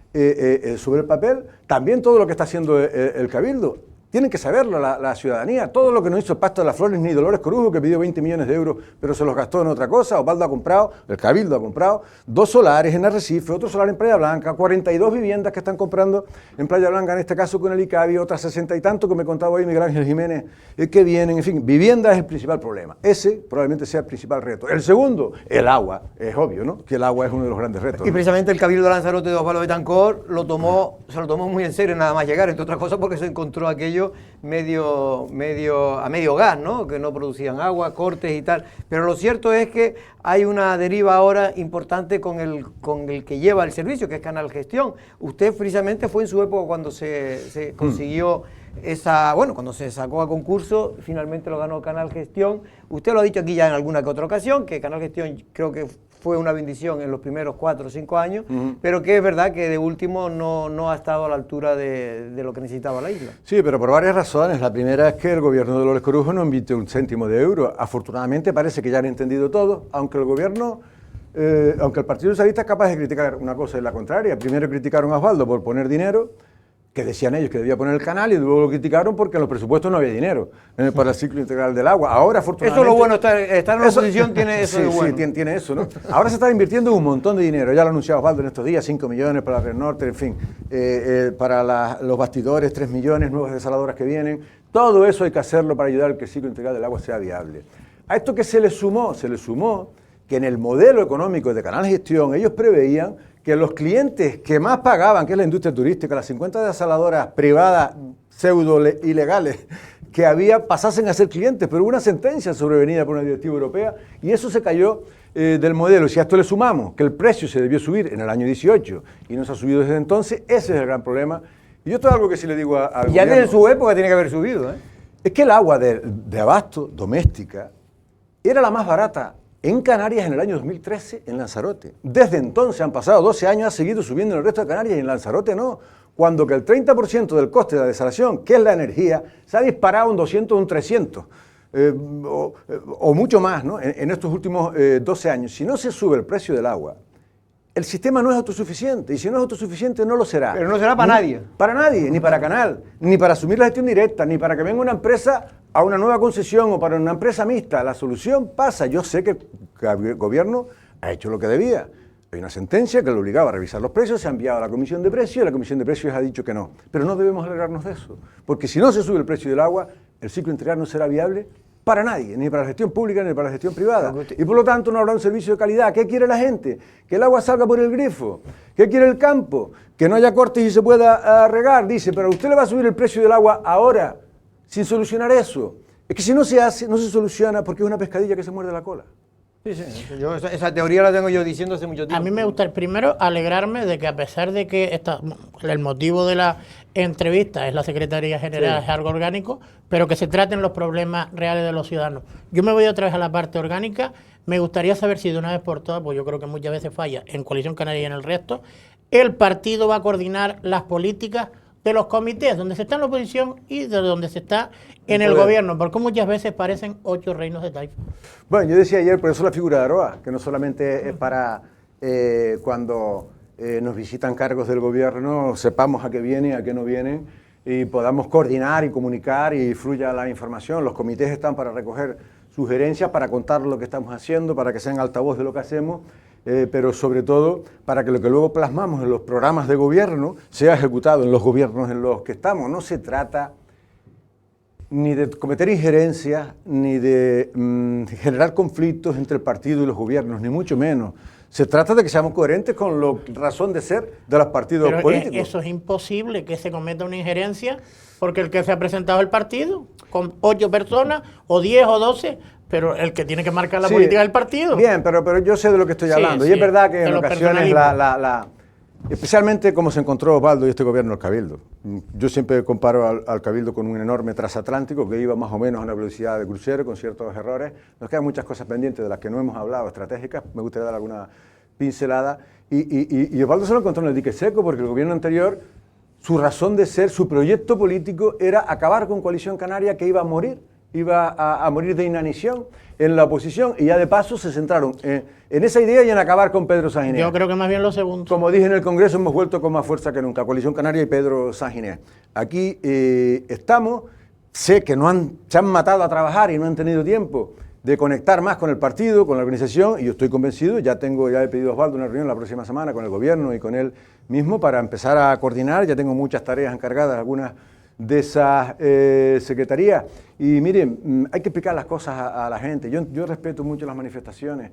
sobre el papel también todo lo que está haciendo el Cabildo. Tienen que saberlo la ciudadanía. Todo lo que no hizo el Pacto de las Flores ni Dolores Corujo, que pidió 20 millones de euros, pero se los gastó en otra cosa. Osvaldo ha comprado, el Cabildo ha comprado 2 solares en Arrecife, otro solar en Playa Blanca, 42 viviendas que están comprando en Playa Blanca, en este caso con el ICABI, otras 60 y tanto que me contaba hoy Miguel Ángel Jiménez, que vienen. En fin, vivienda es el principal problema. Ese probablemente sea el principal reto. El segundo, el agua. Es obvio, ¿no?, que el agua es uno de los grandes retos. Y precisamente el Cabildo de Lanzarote de Osvaldo Betancourt se lo tomó muy en serio nada más llegar, entre otras cosas porque se encontró aquello a medio gas, ¿no?, que no producían agua, cortes y tal. Pero lo cierto es que hay una deriva ahora importante con el que lleva el servicio, que es Canal Gestión. Usted precisamente fue en su época cuando se consiguió cuando se sacó a concurso, finalmente lo ganó Canal Gestión. Usted lo ha dicho aquí ya en alguna que otra ocasión, que Canal Gestión creo que fue una bendición en los primeros 4 o 5 años, pero que es verdad que de último no ha estado a la altura de lo que necesitaba la isla. Sí, pero por varias razones. La primera es que el gobierno de Dolores Corujo no invirtió un céntimo de euro. Afortunadamente parece que ya han entendido todo, aunque el Partido Socialista es capaz de criticar una cosa y la contraria. Primero criticaron a Osvaldo por poner dinero, que decían ellos que debía poner el canal, y luego lo criticaron porque en los presupuestos no había dinero para el ciclo integral del agua. Ahora, afortunadamente... Eso es lo bueno, estar en la oposición tiene eso de bueno. Sí, tiene eso, ¿no? Ahora se está invirtiendo un montón de dinero, ya lo ha anunciado Osvaldo en estos días, 5 millones para la Red Norte, en fin, para los bastidores, 3 millones, nuevas desaladoras que vienen. Todo eso hay que hacerlo para ayudar a que el ciclo integral del agua sea viable. A esto que se le sumó que en el modelo económico de Canal Gestión ellos preveían que los clientes que más pagaban, que es la industria turística, las 50 desaladoras privadas pseudo-ilegales que había, pasasen a ser clientes, pero hubo una sentencia sobrevenida por una directiva europea y eso se cayó del modelo. Si a esto le sumamos que el precio se debió subir en el año 18 y no se ha subido desde entonces, ese es el gran problema. Y esto es algo que sí le digo al ya gobierno. desde su época tiene que haber subido, Es que el agua de abasto doméstica era la más barata en Canarias en el año 2013 en Lanzarote. Desde entonces han pasado 12 años, ha seguido subiendo en el resto de Canarias y en Lanzarote no. Cuando que el 30% del coste de la desalación, que es la energía, se ha disparado un 200, un 300 o mucho más, ¿no?, en estos últimos 12 años. Si no se sube el precio del agua, el sistema no es autosuficiente, y si no es autosuficiente no lo será. Pero no será para nadie. Para nadie, ni para Canal, ni para asumir la gestión directa, ni para que venga una empresa a una nueva concesión o para una empresa mixta. La solución pasa. Yo sé que el gobierno ha hecho lo que debía. Hay una sentencia que lo obligaba a revisar los precios, se ha enviado a la Comisión de Precios y la Comisión de Precios ha dicho que no. Pero no debemos alegrarnos de eso, porque si no se sube el precio del agua, el ciclo integral no será viable para nadie, ni para la gestión pública ni para la gestión privada. Y por lo tanto no habrá un servicio de calidad. ¿Qué quiere la gente? Que el agua salga por el grifo. ¿Qué quiere el campo? Que no haya cortes y se pueda regar. Dice, pero usted le va a subir el precio del agua ahora, sin solucionar eso. Es que si no se hace, no se soluciona porque es una pescadilla que se muerde la cola. Sí, sí. Esa teoría la tengo yo diciendo hace mucho tiempo. A mí me gusta primero alegrarme de que a pesar de que el motivo de la entrevista es la Secretaría General, es algo orgánico, pero que se traten los problemas reales de los ciudadanos. Yo me voy otra vez a la parte orgánica. Me gustaría saber si de una vez por todas, pues yo creo que muchas veces falla en Coalición Canaria y en el resto, el partido va a coordinar las políticas de los comités donde se está en la oposición y de donde se está en el gobierno, porque muchas veces parecen 8 reinos de taifa. Bueno, yo decía ayer, por eso la figura de Aroa, que no solamente es para cuando nos visitan cargos del gobierno, sepamos a qué vienen, a qué no vienen, y podamos coordinar y comunicar y fluya la información. Los comités están para recoger sugerencias, para contar lo que estamos haciendo, para que sean altavoz de lo que hacemos, pero sobre todo para que lo que luego plasmamos en los programas de gobierno sea ejecutado en los gobiernos en los que estamos. No se trata ni de cometer injerencias, ni de generar conflictos entre el partido y los gobiernos, ni mucho menos. Se trata de que seamos coherentes con la razón de ser de los partidos políticos. Eso es imposible, que se cometa una injerencia, porque el que se ha presentado el partido, con 8 personas, o 10 o 12, pero el que tiene que marcar la política del partido. Bien, pero yo sé de lo que estoy hablando. Y es verdad que en ocasiones especialmente como se encontró Osvaldo y este gobierno el Cabildo. Yo siempre comparo al Cabildo con un enorme transatlántico que iba más o menos a una velocidad de crucero con ciertos errores. Nos quedan muchas cosas pendientes de las que no hemos hablado, estratégicas. Me gustaría dar alguna pincelada. Y Osvaldo se lo encontró en el dique seco porque el gobierno anterior, su razón de ser, su proyecto político era acabar con Coalición Canaria, que iba a morir. Iba a morir de inanición en la oposición y ya de paso se centraron en esa idea y en acabar con Pedro Sanginés. Yo creo que más bien lo segundo. Como dije en el Congreso, hemos vuelto con más fuerza que nunca, Coalición Canaria y Pedro Sanginés. Aquí estamos, sé que se han matado a trabajar y no han tenido tiempo de conectar más con el partido, con la organización, y yo estoy convencido, ya he pedido a Osvaldo una reunión la próxima semana con el gobierno y con él mismo para empezar a coordinar. Ya tengo muchas tareas encargadas, algunas de esas secretarías. Y miren, hay que explicar las cosas a la gente. Yo respeto mucho las manifestaciones.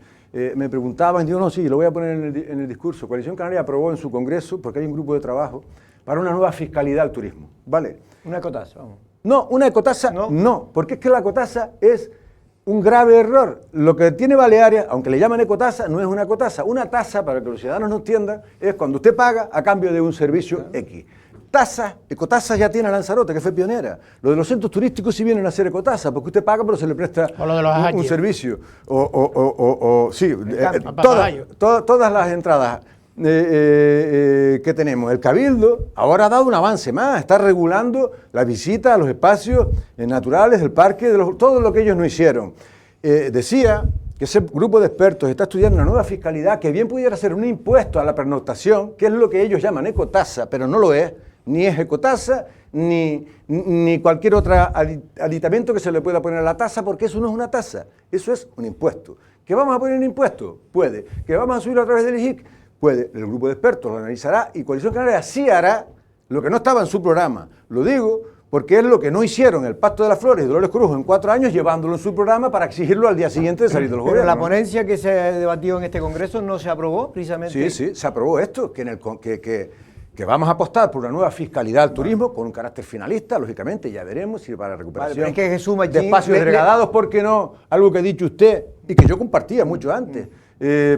Me preguntaban, digo, no, sí, lo voy a poner en el discurso. Coalición Canaria aprobó en su congreso, porque hay un grupo de trabajo, para una nueva fiscalidad al turismo, ¿vale? Una ecotasa, vamos. No, una ecotasa no, porque es que la ecotasa es un grave error. Lo que tiene Baleares, aunque le llaman ecotasa, no es una ecotasa. Una tasa, para que los ciudadanos no entiendan, es cuando usted paga a cambio de un servicio X. Ecotasas ya tiene Lanzarote, que fue pionera. Lo de los centros turísticos sí vienen a hacer ecotasas, porque usted paga pero se le presta un servicio. Todas las entradas que tenemos. El Cabildo ahora ha dado un avance más, está regulando la visita a los espacios naturales del parque, todo lo que ellos no hicieron. Decía que ese grupo de expertos está estudiando una nueva fiscalidad que bien pudiera ser un impuesto a la pernoctación, que es lo que ellos llaman ecotasa, pero no lo es. Ni es ecotasa, ni cualquier otro aditamento que se le pueda poner a la tasa, porque eso no es una tasa, eso es un impuesto. ¿Que vamos a poner un impuesto? Puede. ¿Que vamos a subirlo a través del IJIC? Puede. El grupo de expertos lo analizará y Coalición Canaria sí hará lo que no estaba en su programa. Lo digo porque es lo que no hicieron el Pacto de las Flores y Dolores Cruz en 4 años, llevándolo en su programa para exigirlo al día siguiente de salir de los gobiernos. Pero la ponencia que se debatió en este Congreso no se aprobó, precisamente. Sí, se aprobó esto, que vamos a apostar por una nueva fiscalidad al turismo con un carácter finalista, lógicamente, ya veremos si para recuperación de espacios degradados, ¿por qué no? Algo que ha dicho usted y que yo compartía mucho antes.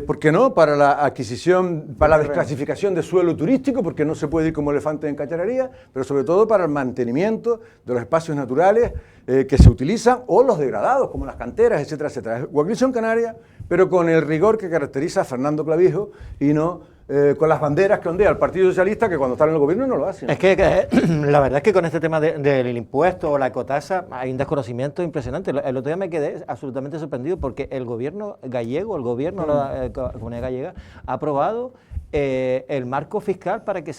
¿Por qué no? Para la adquisición, para la desclasificación de suelo turístico, porque no se puede ir como elefante en cacharrería, pero sobre todo para el mantenimiento de los espacios naturales que se utilizan o los degradados, como las canteras, etcétera, etcétera. Coalición Canaria, pero con el rigor que caracteriza a Fernando Clavijo y no con las banderas que ondea el Partido Socialista, que cuando está en el gobierno no lo hacen. Es que la verdad es que con este tema del impuesto o la ecotasa hay un desconocimiento impresionante. El otro día me quedé absolutamente sorprendido porque el gobierno gallego, la Comunidad Gallega, ha aprobado el marco fiscal para que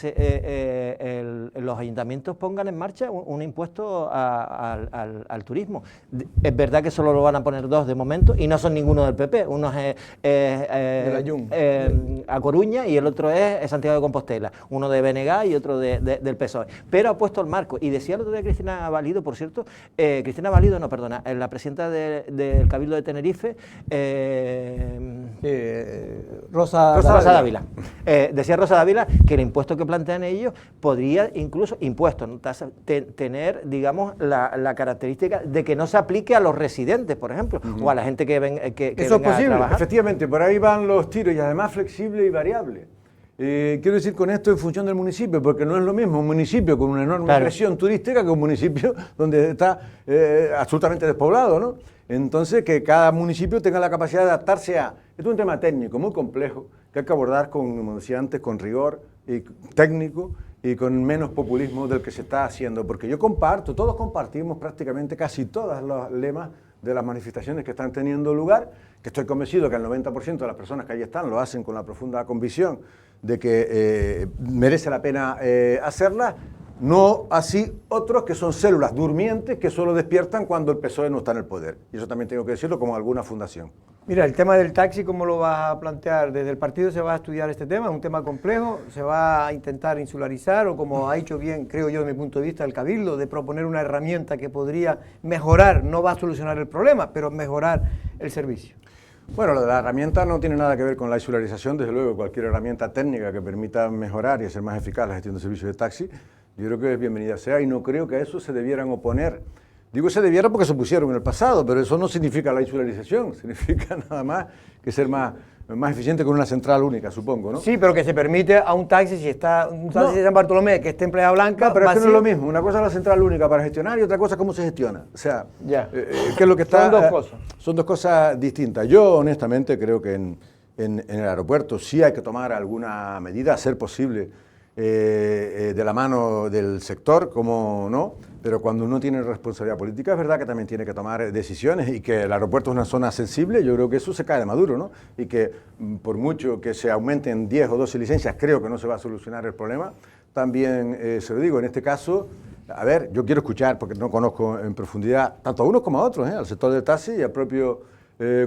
los ayuntamientos pongan en marcha un impuesto al turismo. Es verdad que solo lo van a poner 2 de momento y no son ninguno del PP, uno es A Coruña y el otro es Santiago de Compostela, uno de BNG y otro del PSOE, pero ha puesto el marco. Y decía el otro día Cristina Valido, por cierto, la presidenta del Cabildo de Tenerife, Rosa Dávila. Decía Rosa Dávila que el impuesto que plantean ellos podría incluso, tener, digamos, la característica de que no se aplique a los residentes, por ejemplo, o a la gente que venga a trabajar. Efectivamente, por ahí van los tiros y además flexible y variable. Quiero decir con esto en función del municipio, porque no es lo mismo un municipio con una enorme presión turística que un municipio donde está absolutamente despoblado, ¿no? Entonces, que cada municipio tenga la capacidad de adaptarse a... Esto es un tema técnico muy complejo que hay que abordar, como decía antes, con rigor y técnico y con menos populismo del que se está haciendo, porque yo todos compartimos prácticamente casi todos los lemas de las manifestaciones que están teniendo lugar, que estoy convencido que el 90% de las personas que ahí están lo hacen con la profunda convicción de que merece la pena hacerlas, no así otros que son células durmientes que solo despiertan cuando el PSOE no está en el poder. Y eso también tengo que decirlo como alguna fundación. Mira, el tema del taxi, ¿cómo lo vas a plantear? ¿Desde el partido se va a estudiar este tema? ¿Es un tema complejo? ¿Se va a intentar insularizar? O como ha hecho bien, creo yo, desde mi punto de vista, el Cabildo, de proponer una herramienta que podría mejorar, no va a solucionar el problema, pero mejorar el servicio. Bueno, lo de la herramienta no tiene nada que ver con la insularización, desde luego cualquier herramienta técnica que permita mejorar y hacer más eficaz la gestión de servicios de taxi, yo creo que es bienvenida sea y no creo que a eso se debieran oponer. Digo se debiera porque se opusieron en el pasado, pero eso no significa la insularización, significa nada más que ser más eficiente con una central única, supongo, ¿no? Sí, pero que se permite a un taxi, si está un taxi de San Bartolomé que esté empleada blanca... No, pero es que no es lo mismo, una cosa es la central única para gestionar y otra cosa es cómo se gestiona. O sea, ¿qué es lo que está? Son dos cosas. Son dos cosas distintas. Yo, honestamente, creo que en el aeropuerto sí hay que tomar alguna medida, a ser posible, de la mano del sector, como no, pero cuando uno tiene responsabilidad política es verdad que también tiene que tomar decisiones y que el aeropuerto es una zona sensible, yo creo que eso se cae de maduro, ¿no? Y que por mucho que se aumenten 10 o 12 licencias, creo que no se va a solucionar el problema. También se lo digo, en este caso, a ver, yo quiero escuchar, porque no conozco en profundidad tanto a unos como a otros, al sector del taxi y al propio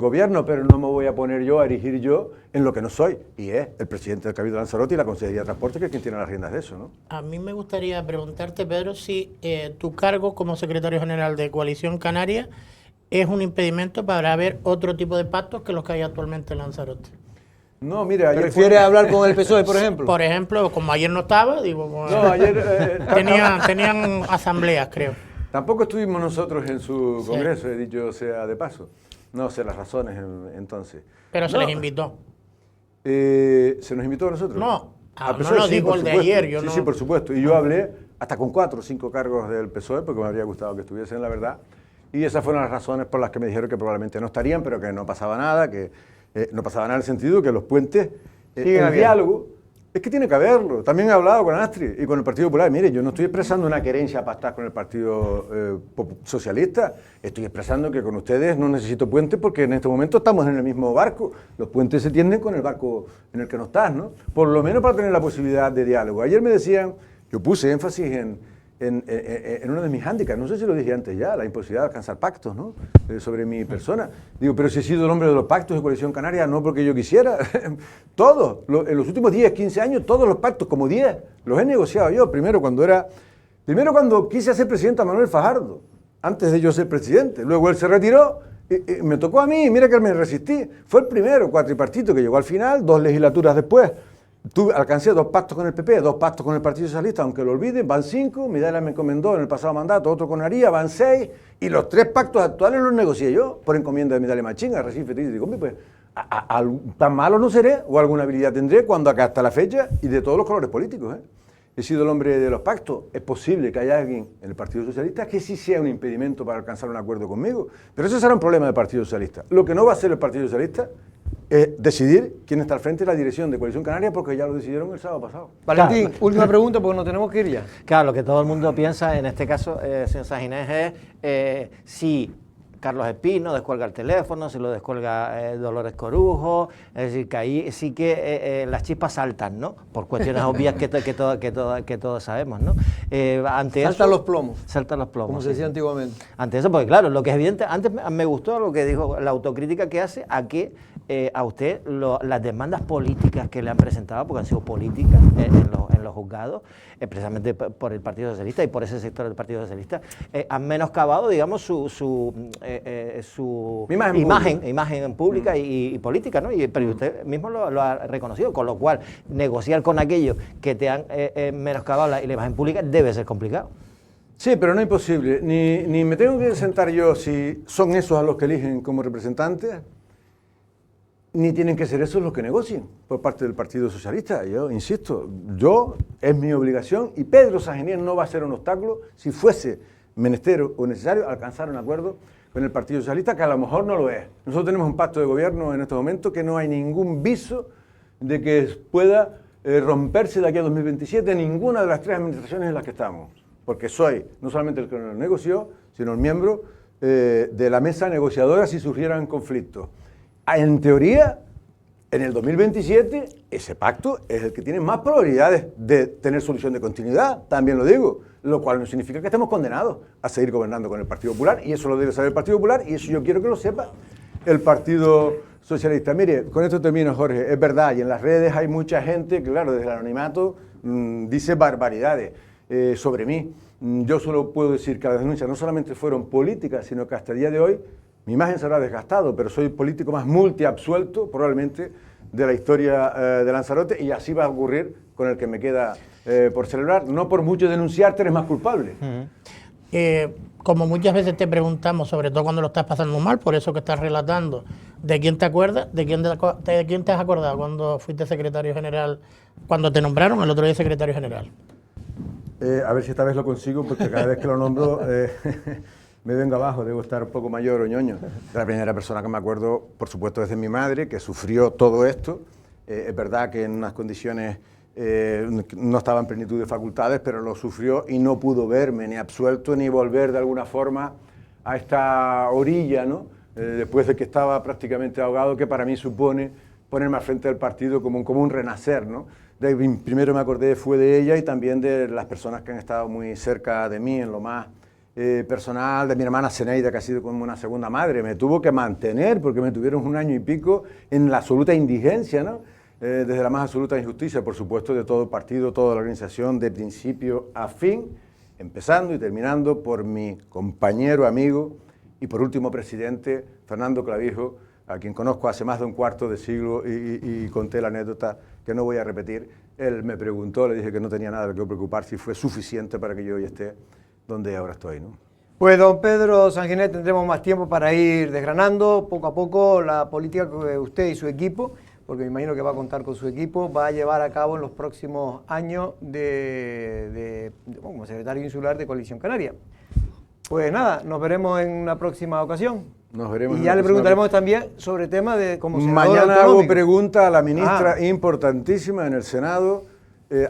gobierno, pero no me voy a poner yo a erigir yo en lo que no soy, y es el presidente del Cabildo Lanzarote y la Consejería de Transporte, que es quien tiene las riendas de eso, ¿no? A mí me gustaría preguntarte, Pedro, si tu cargo como secretario general de Coalición Canaria es un impedimento para ver otro tipo de pactos que los que hay actualmente en Lanzarote. No, mira, ¿prefiere hablar con el PSOE, por ejemplo? Por ejemplo, como ayer no estaba, digo... No, ayer... tenían asambleas, creo. Tampoco estuvimos nosotros en su congreso, he dicho sea de paso. No sé las razones entonces. Pero se les invitó. ¿Se nos invitó a nosotros? No, no lo dijo el de ayer. Yo sí, por supuesto. Y yo hablé hasta con 4 o 5 cargos del PSOE, porque me habría gustado que estuviesen, la verdad. Y esas fueron las razones por las que me dijeron que probablemente no estarían, pero que no pasaba nada, que no pasaba nada en el sentido que los puentes, el diálogo, es que tiene que haberlo. También he hablado con Astrid y con el Partido Popular. Mire, yo no estoy expresando una querencia para estar con el Partido Socialista. Estoy expresando que con ustedes no necesito puentes porque en este momento estamos en el mismo barco. Los puentes se tienden con el barco en el que no estás, ¿no? Por lo menos para tener la posibilidad de diálogo. Ayer me decían, yo puse énfasis en uno de mis hándicaps, no sé si lo dije antes ya, la imposibilidad de alcanzar pactos, ¿no? Sobre mi persona. Digo, pero si he sido el hombre de los pactos de Coalición Canaria, no porque yo quisiera. Todos, en los últimos 10, 15 años, todos los pactos, como 10, los he negociado yo. Primero cuando quise hacer presidente a Manuel Fajardo, antes de yo ser presidente. Luego él se retiró y me tocó a mí, mira que me resistí. Fue el primero cuatripartito que llegó al final, 2 legislaturas después. Alcancé 2 pactos con el PP, 2 pactos con el Partido Socialista, aunque lo olviden, van 5, Midala me encomendó en el pasado mandato, otro con Aría, van 6, y los 3 pactos actuales los negocié yo, por encomienda de Midala Machinga, Recife, y digo, pues, tan malo no seré, o alguna habilidad tendré, cuando acá hasta la fecha, y de todos los colores políticos, he sido el hombre de los pactos. Es posible que haya alguien en el Partido Socialista que sí sea un impedimento para alcanzar un acuerdo conmigo, pero ese será un problema del Partido Socialista. Lo que no va a hacer el Partido Socialista decidir quién está al frente de la dirección de Coalición Canaria, porque ya lo decidieron el sábado pasado. Valentín, claro. Última pregunta porque nos tenemos que ir ya. Claro, lo que todo el mundo piensa en este caso, señor Sanginés, es si Carlos Espino descuelga el teléfono, se lo descuelga Dolores Corujo, es decir, que ahí sí que las chispas saltan, ¿no? Por cuestiones obvias que todos sabemos, ¿no? Saltan los plomos. Saltan los plomos. Como se decía antiguamente. Ante eso, porque claro, lo que es evidente, antes me gustó lo que dijo, la autocrítica que hace a usted las demandas políticas que le han presentado, porque han sido políticas en los juzgados, precisamente por el Partido Socialista y por ese sector del Partido Socialista, han menoscabado, digamos, su imagen pública y política, ¿no? Pero usted mismo lo ha reconocido, con lo cual negociar con aquellos que te han menoscabado la imagen pública debe ser complicado. Sí, pero no es imposible. Ni me tengo que sentar yo si son esos a los que eligen como representantes, ni tienen que ser esos los que negocien por parte del Partido Socialista. Yo insisto, es mi obligación y Pedro Sanginés no va a ser un obstáculo si fuese menester o necesario alcanzar un acuerdo con el Partido Socialista, que a lo mejor no lo es. Nosotros tenemos un pacto de gobierno en estos momentos que no hay ningún viso de que pueda romperse de aquí a 2027 ninguna de las 3 administraciones en las que estamos, porque soy no solamente el que lo negoció, sino el miembro de la mesa negociadora si surgieran conflictos. En teoría, en el 2027, ese pacto es el que tiene más probabilidades de tener solución de continuidad, también lo digo, lo cual no significa que estemos condenados a seguir gobernando con el Partido Popular, y eso lo debe saber el Partido Popular, y eso yo quiero que lo sepa el Partido Socialista. Mire, con esto termino, Jorge, es verdad, y en las redes hay mucha gente que, claro, desde el anonimato dice barbaridades sobre mí. Yo solo puedo decir que las denuncias no solamente fueron políticas, sino que hasta el día de hoy mi imagen se habrá desgastado, pero soy el político más multiabsuelto, probablemente, de la historia de Lanzarote, y así va a ocurrir con el que me queda por celebrar. No por mucho denunciarte eres más culpable. Como muchas veces te preguntamos, sobre todo cuando lo estás pasando mal, por eso que estás relatando, ¿de quién te acuerdas? ¿De quién te has acordado cuando fuiste secretario general, cuando te nombraron el otro día secretario general? A ver si esta vez lo consigo, porque cada vez que lo nombro me vengo abajo, debo estar un poco mayor o ñoño. La primera persona que me acuerdo, por supuesto, es de mi madre, que sufrió todo esto. Es verdad que en unas condiciones no estaba en plenitud de facultades, pero lo sufrió y no pudo verme ni absuelto ni volver de alguna forma a esta orilla, ¿no? Después de que estaba prácticamente ahogado, que para mí supone ponerme al frente del partido como un renacer, ¿no? Primero me acordé fue de ella y también de las personas que han estado muy cerca de mí en lo más personal, de mi hermana Zeneida, que ha sido como una segunda madre. Me tuvo que mantener porque me tuvieron 1 año y pico en la absoluta indigencia, ¿no? Desde la más absoluta injusticia, por supuesto, de todo el partido, toda la organización, de principio a fin, empezando y terminando por mi compañero, amigo y por último presidente, Fernando Clavijo, a quien conozco hace más de un cuarto de siglo y conté la anécdota que no voy a repetir. Él me preguntó, le dije que no tenía nada de qué preocuparse y fue suficiente para que yo hoy esté donde ahora estoy, ¿no? Pues don Pedro Sanginés, tendremos más tiempo para ir desgranando poco a poco la política que usted y su equipo, porque me imagino que va a contar con su equipo, va a llevar a cabo en los próximos años como secretario insular de Coalición Canaria. Pues nada, nos veremos en una próxima ocasión. Nos veremos. Y ya le preguntaremos también sobre el tema de cómo mañana hago pregunta a la ministra importantísima en el Senado,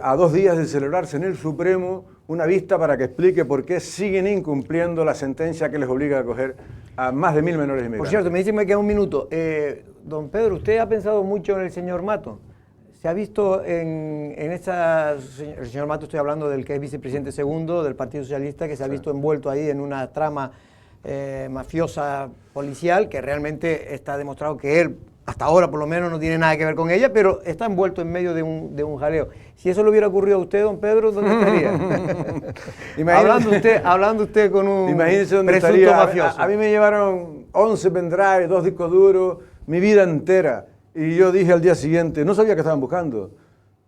a 2 días de celebrarse en el Supremo una vista para que explique por qué siguen incumpliendo la sentencia que les obliga a acoger a más de 1000 menores inmigrantes. Por cierto, me dicen que me queda un minuto. Don Pedro, ¿usted ha pensado mucho en el señor Mato? ¿Se ha visto el señor Mato, estoy hablando del que es vicepresidente segundo del Partido Socialista, que se ha visto envuelto ahí en una trama mafiosa policial, que realmente está demostrado que él, hasta ahora por lo menos, no tiene nada que ver con ella, pero está envuelto en medio de un jaleo? Si eso le hubiera ocurrido a usted, don Pedro, ¿dónde estaría? hablando usted con un presunto mafioso. A mí me llevaron 11 pendrives, 2 discos duros, mi vida entera. Y yo dije al día siguiente, no sabía que estaban buscando.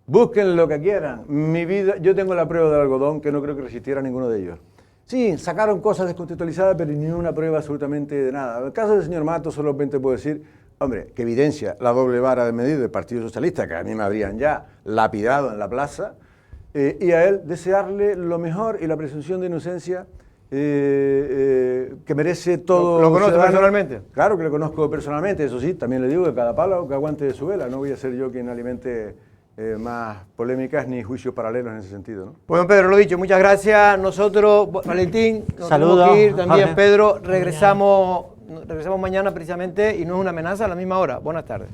Busquen lo que quieran. Mi vida, yo tengo la prueba del algodón, que no creo que resistiera a ninguno de ellos. Sí, sacaron cosas descontextualizadas, pero ni una prueba absolutamente de nada. En el caso del señor Mato, solamente puedo decir, hombre, que evidencia la doble vara de medir del Partido Socialista, que a mí me habrían ya lapidado en la plaza, y a él desearle lo mejor y la presunción de inocencia que merece todo. ¿Lo conoce personalmente? Claro que lo conozco personalmente, eso sí, también le digo que cada palo que aguante de su vela, no voy a ser yo quien alimente más polémicas ni juicios paralelos en ese sentido, ¿no? Pues don Pedro, lo dicho, muchas gracias. Nosotros, Valentín, nos tenemos que ir, también Pedro, regresamos Regresamos mañana precisamente y no es una amenaza a la misma hora. Buenas tardes.